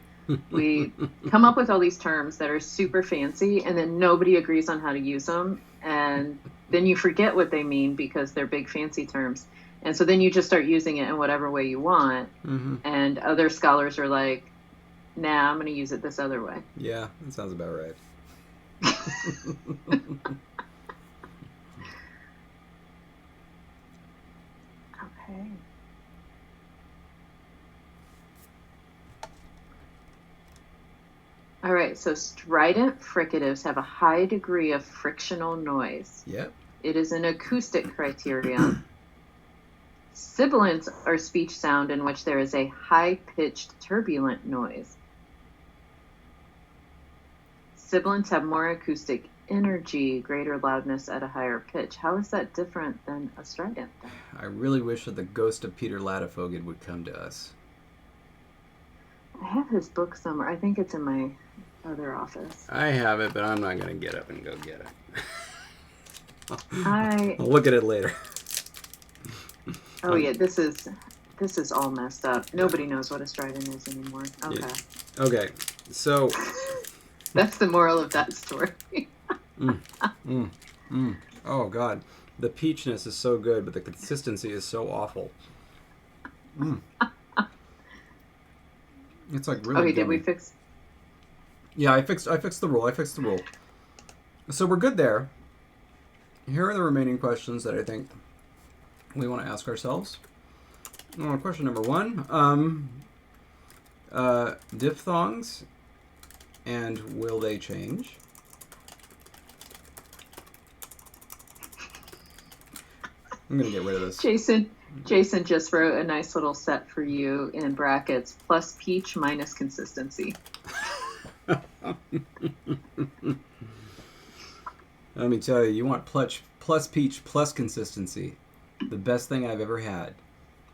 come up with all these terms that are super fancy, and then nobody agrees on how to use them, and then you forget what they mean because they're big fancy terms, and so then you just start using it in whatever way you want, and other scholars are like, nah, I'm going to use it this other way. Yeah, that sounds about right. Okay. All right, so strident fricatives have a high degree of frictional noise. Yep. It is an acoustic criterion. Sibilants are speech sound in which there is a high-pitched turbulent noise. Sibilants have more acoustic energy, greater loudness at a higher pitch. How is that different than a strident then? I really wish that the ghost of Peter Ladefoged would come to us. I have his book somewhere. I think it's in my other office. I have it, but I'm not going to get up and go get it. I'll look at it later. Oh yeah, this is all messed up. Nobody knows what a strident is anymore. Okay. Yeah. Okay, so that's the moral of that story. Oh God, the peachness is so good, but the consistency is so awful. It's like really. Okay, did we fix? Yeah, I fixed the rule. So we're good there. Here are the remaining questions that I think we want to ask ourselves. Question number 1. Diphthongs, and will they change? I'm going to get rid of this. Jason just wrote a nice little set for you in brackets, plus peach minus consistency. Let me tell you, you want plus peach plus consistency. The best thing I've ever had.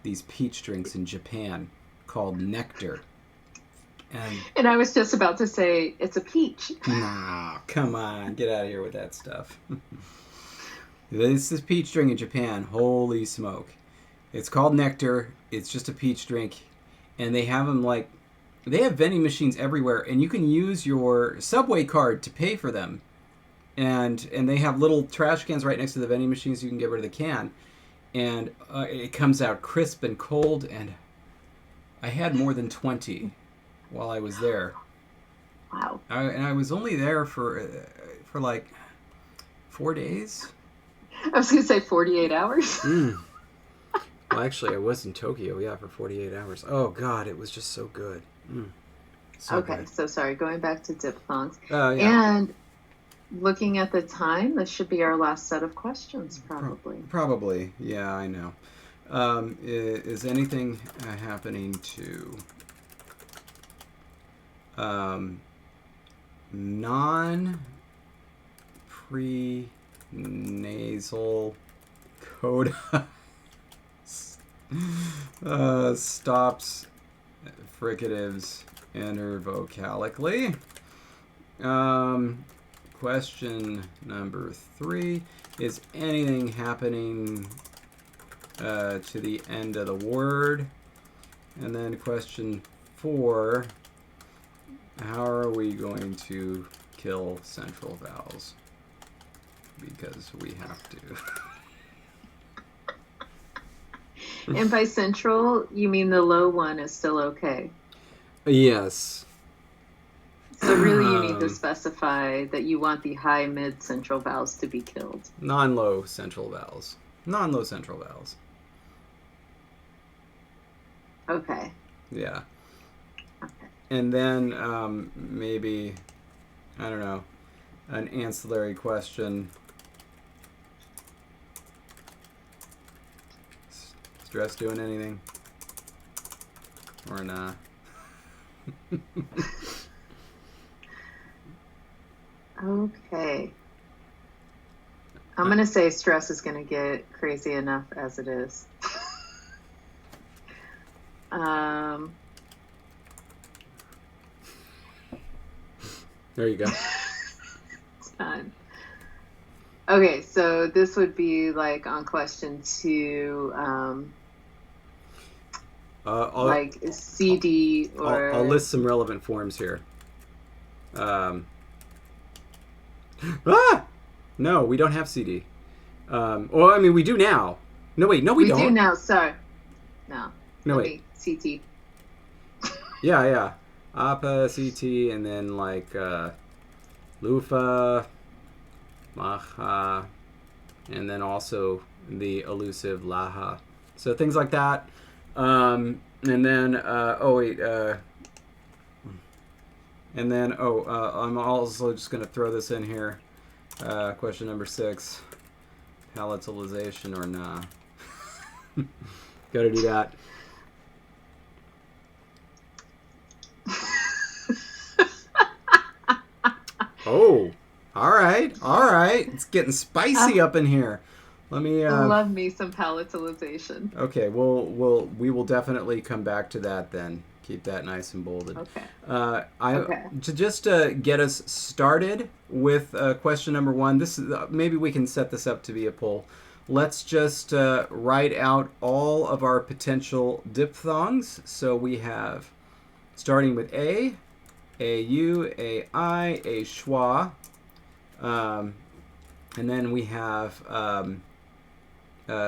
These peach drinks in Japan called Nectar. And I was just about to say, it's a peach. Nah, come on. Get out of here with that stuff. This is peach drink in Japan. Holy smoke. It's called Nectar. It's just a peach drink. And they have them like... They have vending machines everywhere. And you can use your Subway card to pay for them. And they have little trash cans right next to the vending machines so you can get rid of the can. And it comes out crisp and cold. And I had more than 20 while I was there. Wow. And I was only there for like 4 days. I was going to say 48 hours. Well, actually, I was in Tokyo, for 48 hours. Oh, God, it was just so good. So good. So sorry, going back to diphthongs. Yeah. And looking at the time, this should be our last set of questions, probably. Probably, yeah, I know. Is anything happening to non-pre-nasal Codas stops fricatives intervocalically. Question number 3. Is anything happening to the end of the word? And then question 4. How are we going to kill central vowels? Because we have to. And by central, you mean the low one is still okay? Yes. So really you need to specify that you want the high, mid, central vowels to be killed. Non-low central vowels. Non-low central vowels. Okay. Yeah. Okay. And then maybe, I don't know, an ancillary question. Stress doing anything? Or nah? Okay. I'm going to say stress is going to get crazy enough as it is. There you go. It's done. Okay, so this would be like on question 2, like CD or... I'll list some relevant forms here. No, we don't have CD. Well, I mean, we do now. No, wait, no, we don't. We do now, sorry. No. No, wait. CT. Yeah. Appa, CT, and then like Lufa, Maha, and then also the elusive Laha. So things like that. And then, I'm also just going to throw this in here. Question number 6. Palatalization or nah? Got to do that. Oh, all right. It's getting spicy up in here. Let me. Love me some palatalization. Okay, we will definitely come back to that then. Keep that nice and bolded. Okay. To just get us started with question number 1. This is maybe we can set this up to be a poll. Let's just write out all of our potential diphthongs. So we have, starting with A, U, I, A Schwa, and then we have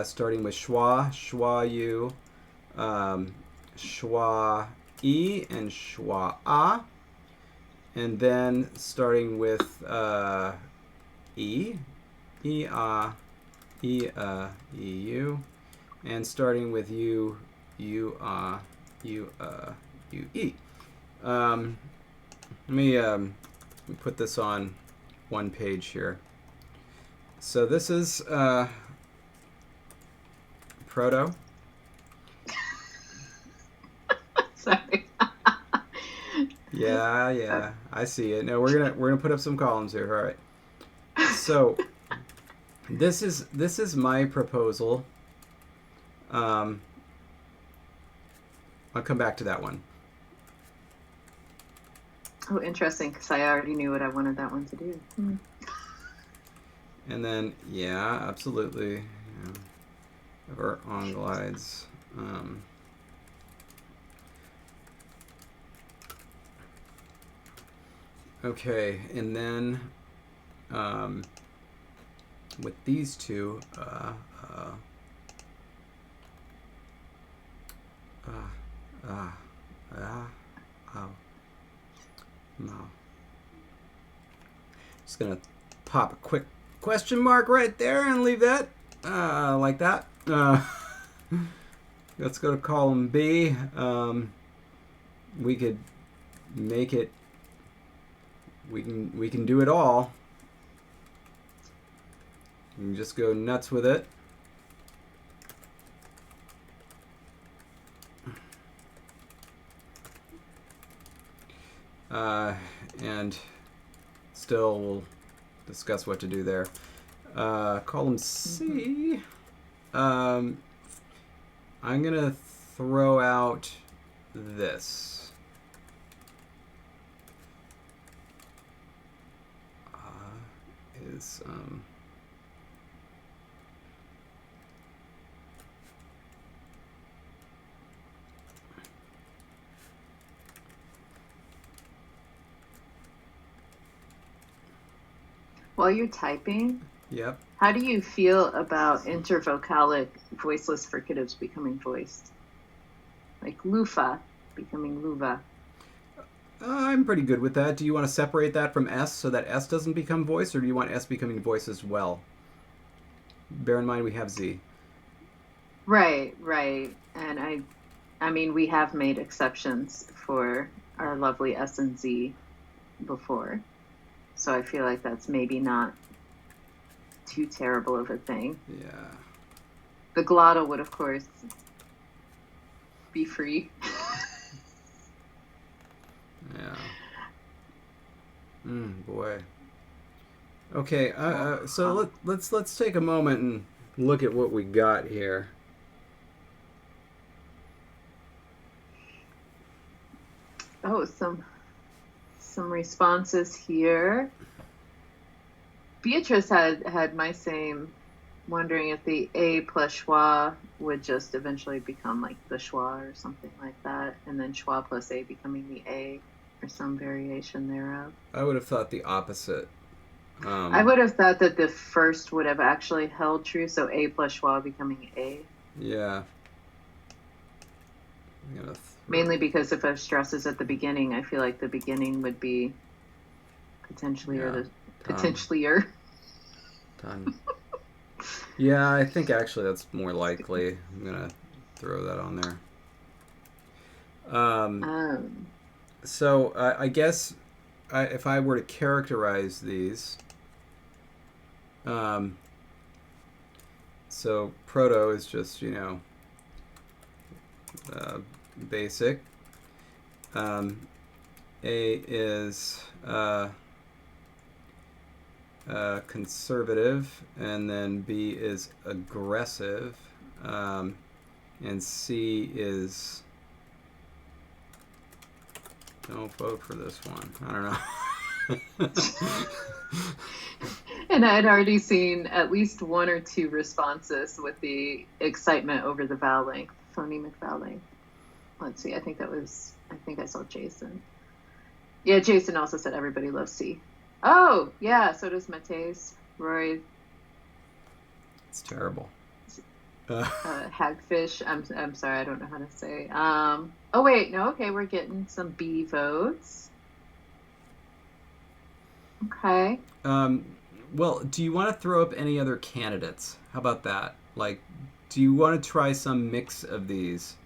starting with Schwa, Schwa U, Schwa E, and Schwa A, and then starting with E, E A, E U, and starting with U, U A, U U E. Let me put this on one page here. So this is Proto. Sorry. Yeah, I see it. No, we're gonna put up some columns here. All right. So this is my proposal. I'll come back to that one. Oh, interesting, because I already knew what I wanted that one to do. And then, yeah, absolutely. Yeah. Of our on-glides. Okay, and then with these two, no. Just gonna pop a quick question mark right there and leave that like that. Let's go to column B. We could make it. We can do it all. You can just go nuts with it. And still we'll discuss what to do there. Column C. I'm gonna throw out this. Is While you're typing, yep. how do you feel about intervocalic voiceless fricatives becoming voiced? Like loofah becoming luva. I'm pretty good with that. Do you want to separate that from S so that S doesn't become voice, or do you want S becoming voice as well? Bear in mind we have Z. Right. And I mean, we have made exceptions for our lovely S and Z before. So I feel like that's maybe not too terrible of a thing. Yeah. The glottal would, of course, be free. Yeah. Boy. Okay. So let's take a moment and look at what we got here. Oh, some responses here. Beatrice had my same, wondering if the A plus schwa would just eventually become like the schwa or something like that, and then schwa plus A becoming the A or some variation thereof. I would have thought the opposite. I would have thought that the first would have actually held true, so A plus schwa becoming A. Yeah. Mainly because if a stress is at the beginning, I feel like the beginning would be potentially Done. Yeah, I think actually that's more likely. I'm gonna throw that on there. So I guess if I were to characterize these, so proto is just basic. A is conservative, and then B is aggressive, and C is, don't vote for this one. I don't know. And I had already seen at least one or two responses with the excitement over the vowel length, phonemic vowel length. Let's see, I think I saw Jason. Yeah, Jason also said everybody loves C. Oh, yeah, so does Mateus, Roy. It's terrible. Hagfish, I'm sorry, I don't know how to say. Oh wait, no, okay, we're getting some B votes. Okay. Well, do you want to throw up any other candidates? How about that? Like, do you want to try some mix of these?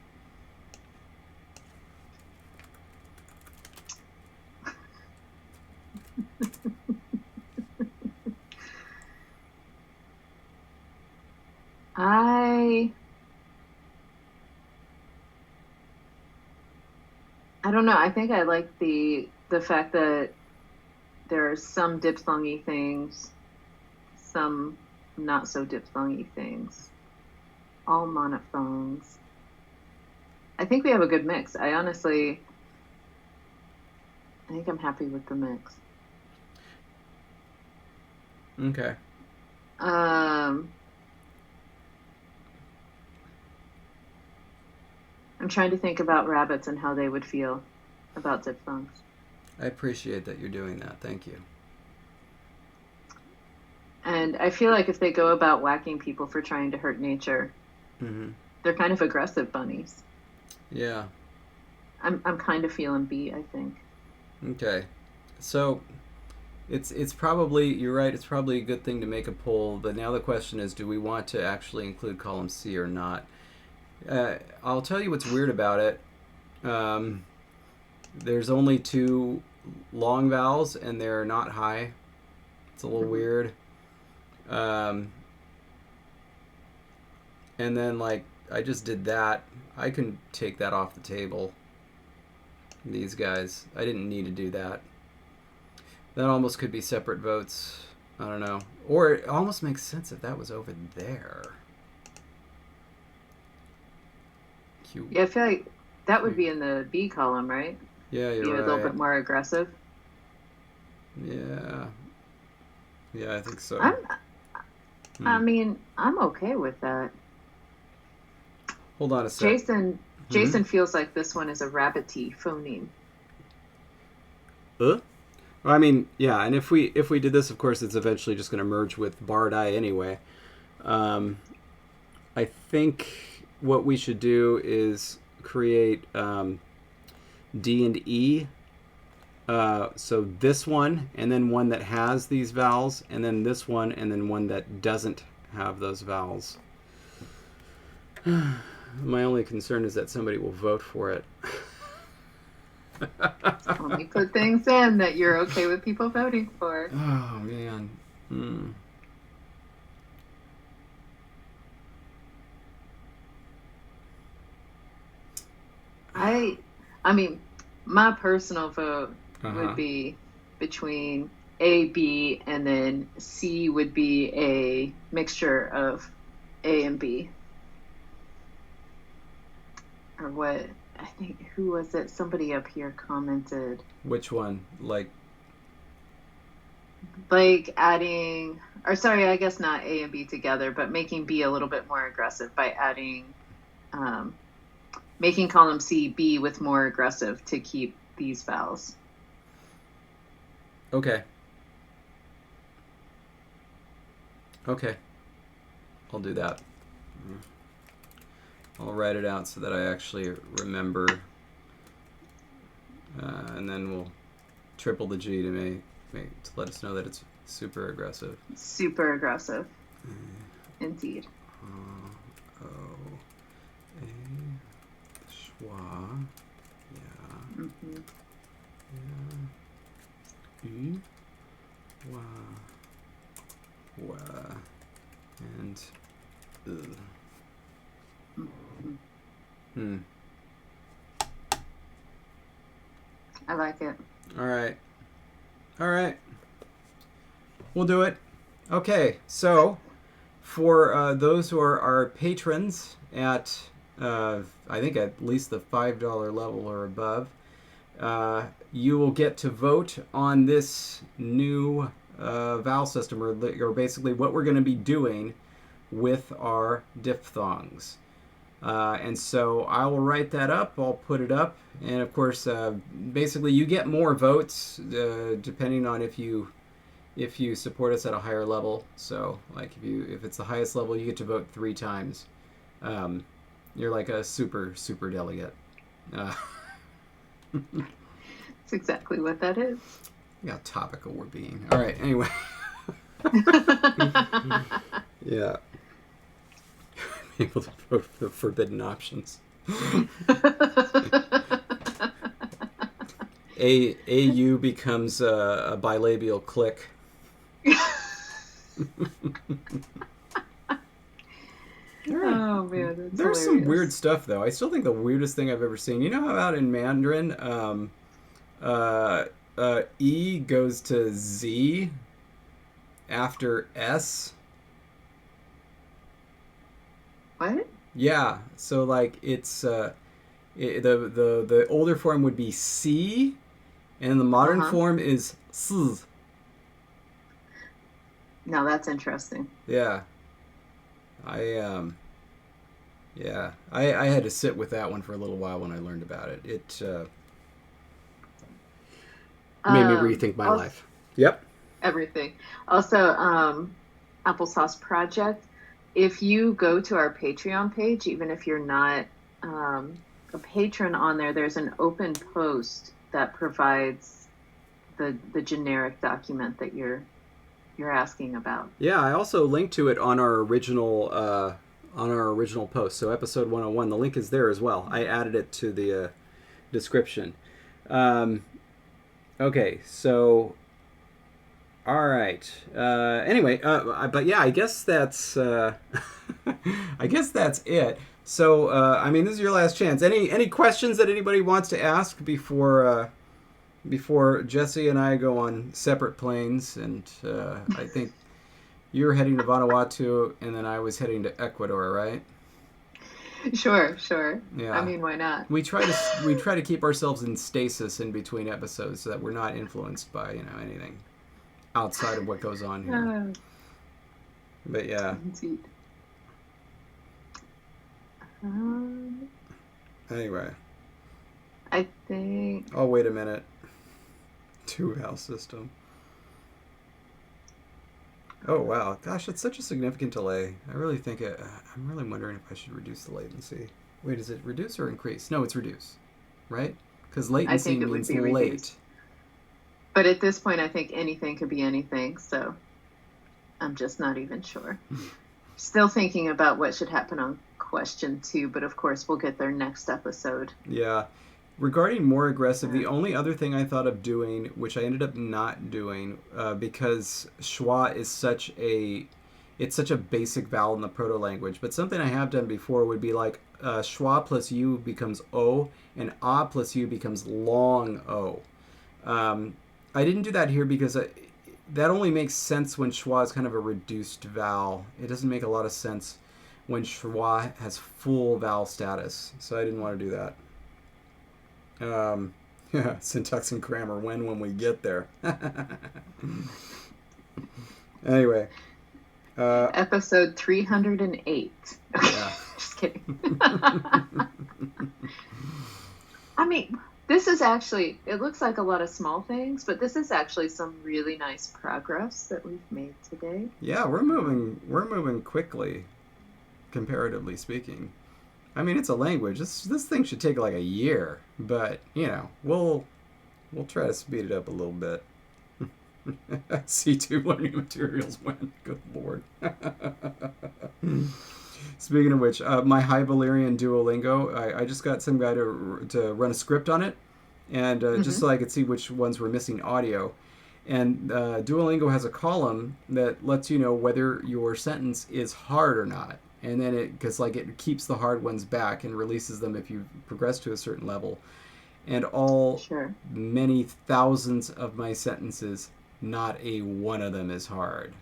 I don't know. I think I like the fact that there are some diphthongy things, some not so diphthongy things, all monophthongs. I think we have a good mix. I think I'm happy with the mix. Okay. I'm trying to think about rabbits and how they would feel about diphthongs. I appreciate that you're doing that. Thank you. And I feel like if they go about whacking people for trying to hurt nature, they're kind of aggressive bunnies. Yeah. I'm kind of feeling B, I think. Okay. So it's probably, you're right, it's probably a good thing to make a poll, but now the question is, do we want to actually include column C or not? I'll tell you what's weird about it. There's only 2 long vowels, and they're not high. It's a little weird. And then, like, I just did that. I can take that off the table. These guys. I didn't need to do that. That almost could be separate votes. I don't know. Or it almost makes sense if that was over there. Yeah, I feel like That would be in the B column, right? Yeah, you're Be a right. little bit more aggressive. Yeah. Yeah, I think so. I mean, I'm okay with that. Hold on a sec. Jason feels like this one is a rabbity phoneme. Well, I mean, yeah, and if we did this, of course, it's eventually just going to merge with Bardai anyway. I think what we should do is create D and E. So this one, and then one that has these vowels, and then this one, and then one that doesn't have those vowels. My only concern is that somebody will vote for it. Let me put things in that you're okay with people voting for. Oh, man. I mean, my personal vote would be between A, B, and then C would be a mixture of A and B. Or what? I think, who was it? Somebody up here commented. Which one? Like adding, or sorry, I guess not A and B together, but making B a little bit more aggressive by adding, making column C B with more aggressive to keep these vowels. Okay. I'll do that. I'll write it out so that I actually remember. And then we'll triple the G to let us know that it's super aggressive. Super aggressive. Indeed. O, A, Schwa. Yeah. Mm-hmm. Yeah. E, Wa. Wa. And I like it. All right. We'll do it. Okay, so for those who are our patrons at, I think at least the $5 level or above, you will get to vote on this new vowel system, or basically what we're going to be doing with our diphthongs. And so I will write that up, I'll put it up, and of course, basically you get more votes depending on if you support us at a higher level. So like if it's the highest level, you get to vote 3 times. You're like a super delegate. That's exactly what that is. Yeah, topical we're being. All right, anyway. Yeah. Able to vote for the forbidden options. AU becomes a bilabial click. Oh man, that's there's hilarious. some weird stuff though. I still think the weirdest thing I've ever seen. You know how out in Mandarin, E goes to Z after S. What? Yeah, so like it's the older form would be C, and the modern form is S. Now that's interesting. Yeah. I had to sit with that one for a little while when I learned about it. It made me rethink my life. Yep. Everything. Also, Applesauce Project. If you go to our Patreon page, even if you're not a patron on there, there's an open post that provides the generic document that you're asking about. Yeah, I also linked to it on our original post. So episode 101, the link is there as well. I added it to the description. Okay, so all right. Anyway, but yeah, I guess that's it. So I mean, this is your last chance. Any questions that anybody wants to ask before Jesse and I go on separate planes? And I think you're heading to Vanuatu, and then I was heading to Ecuador, right? Sure, sure. Yeah. I mean, why not? We try to keep ourselves in stasis in between episodes so that we're not influenced by, anything outside of what goes on here. But yeah. Indeed. Anyway. I think. Oh, wait a minute. 2-vowel system. Oh, wow. Gosh, that's such a significant delay. I really think I'm really wondering if I should reduce the latency. Wait, is it reduce or increase? No, it's reduce. Right? Because latency means late. Reduced. But at this point, I think anything could be anything, so I'm just not even sure. Still thinking about what should happen on question 2, but of course we'll get there next episode. Yeah. Regarding more aggressive, the only other thing I thought of doing, which I ended up not doing, because schwa is such a basic vowel in the proto-language, but something I have done before would be like schwa plus u becomes o, and a plus u becomes long o. I didn't do that here because that only makes sense when schwa is kind of a reduced vowel. It doesn't make a lot of sense when schwa has full vowel status, so I didn't want to do that. Syntax and grammar when we get there. Anyway. Episode 308. Yeah. Just kidding. I mean, this is actually, it looks like a lot of small things, but this is actually some really nice progress that we've made today. Yeah, we're moving quickly, comparatively speaking. I mean, it's a language. This thing should take like a year, but we'll try to speed it up a little bit. C2 learning materials when. Good lord. Speaking of which, my High Valyrian Duolingo, I just got some guy to run a script on it, and just so I could see which ones were missing audio. And Duolingo has a column that lets you know whether your sentence is hard or not. And then it keeps the hard ones back and releases them if you progress to a certain level. And many thousands of my sentences, not a one of them is hard.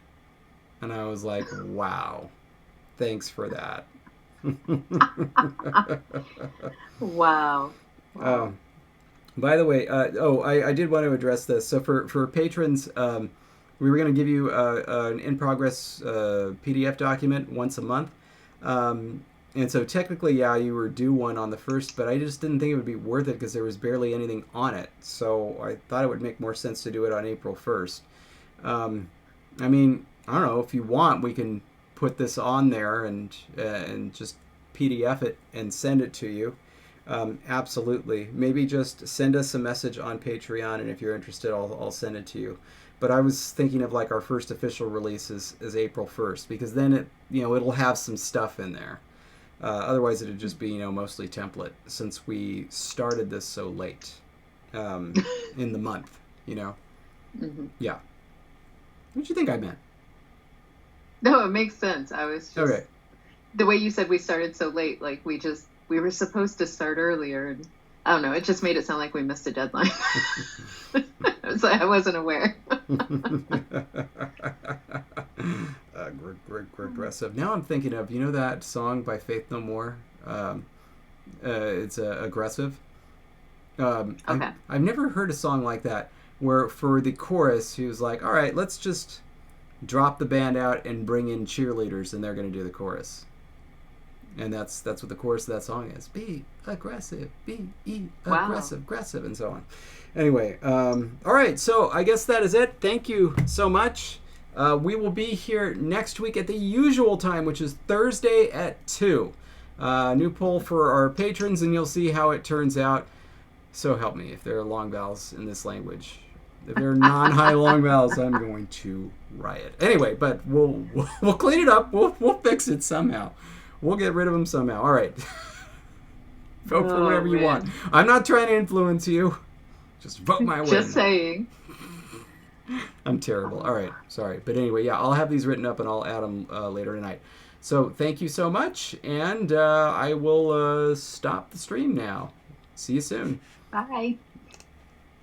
And I was like, wow, thanks for that. Wow. By the way, I did want to address this. So for patrons, we were going to give you an in-progress PDF document once a month. And so technically, yeah, you were due one on the 1st, but I just didn't think it would be worth it because there was barely anything on it. So I thought it would make more sense to do it on April 1st. I mean, I don't know, if you want, we can put this on there and just PDF it and send it to you. Absolutely. Maybe just send us a message on Patreon, and if you're interested, I'll send it to you. But I was thinking of like our first official release is April 1st, because then it'll have some stuff in there. Otherwise, it'd just be mostly template, since we started this so late in the month. Mm-hmm. Yeah. What do you think I meant? No, it makes sense. I was just okay. The way you said we started so late, like we were supposed to start earlier, and I don't know, it just made it sound like we missed a deadline. So I wasn't aware. Regressive. Now I'm thinking of, that song by Faith No More? It's aggressive. Okay. I've never heard a song like that where for the chorus he was like, all right, let's just drop the band out and bring in cheerleaders and they're going to do the chorus. And that's what the chorus of that song is. Be aggressive, aggressive, and so on. Anyway, all right, so I guess that is it. Thank you so much. We will be here next week at the usual time, which is Thursday at 2. New poll for our patrons, and you'll see how it turns out. So help me if there are long vowels in this language. If there are non-high long vowels, I'm going to riot. Anyway, but we'll clean it up. We'll fix it somehow. We'll get rid of them somehow. All right. Vote for whatever you want. I'm not trying to influence you. Just vote my way. Just saying. I'm terrible. All right. Sorry. But anyway, yeah, I'll have these written up and I'll add them later tonight. So thank you so much. And I will stop the stream now. See you soon. Bye.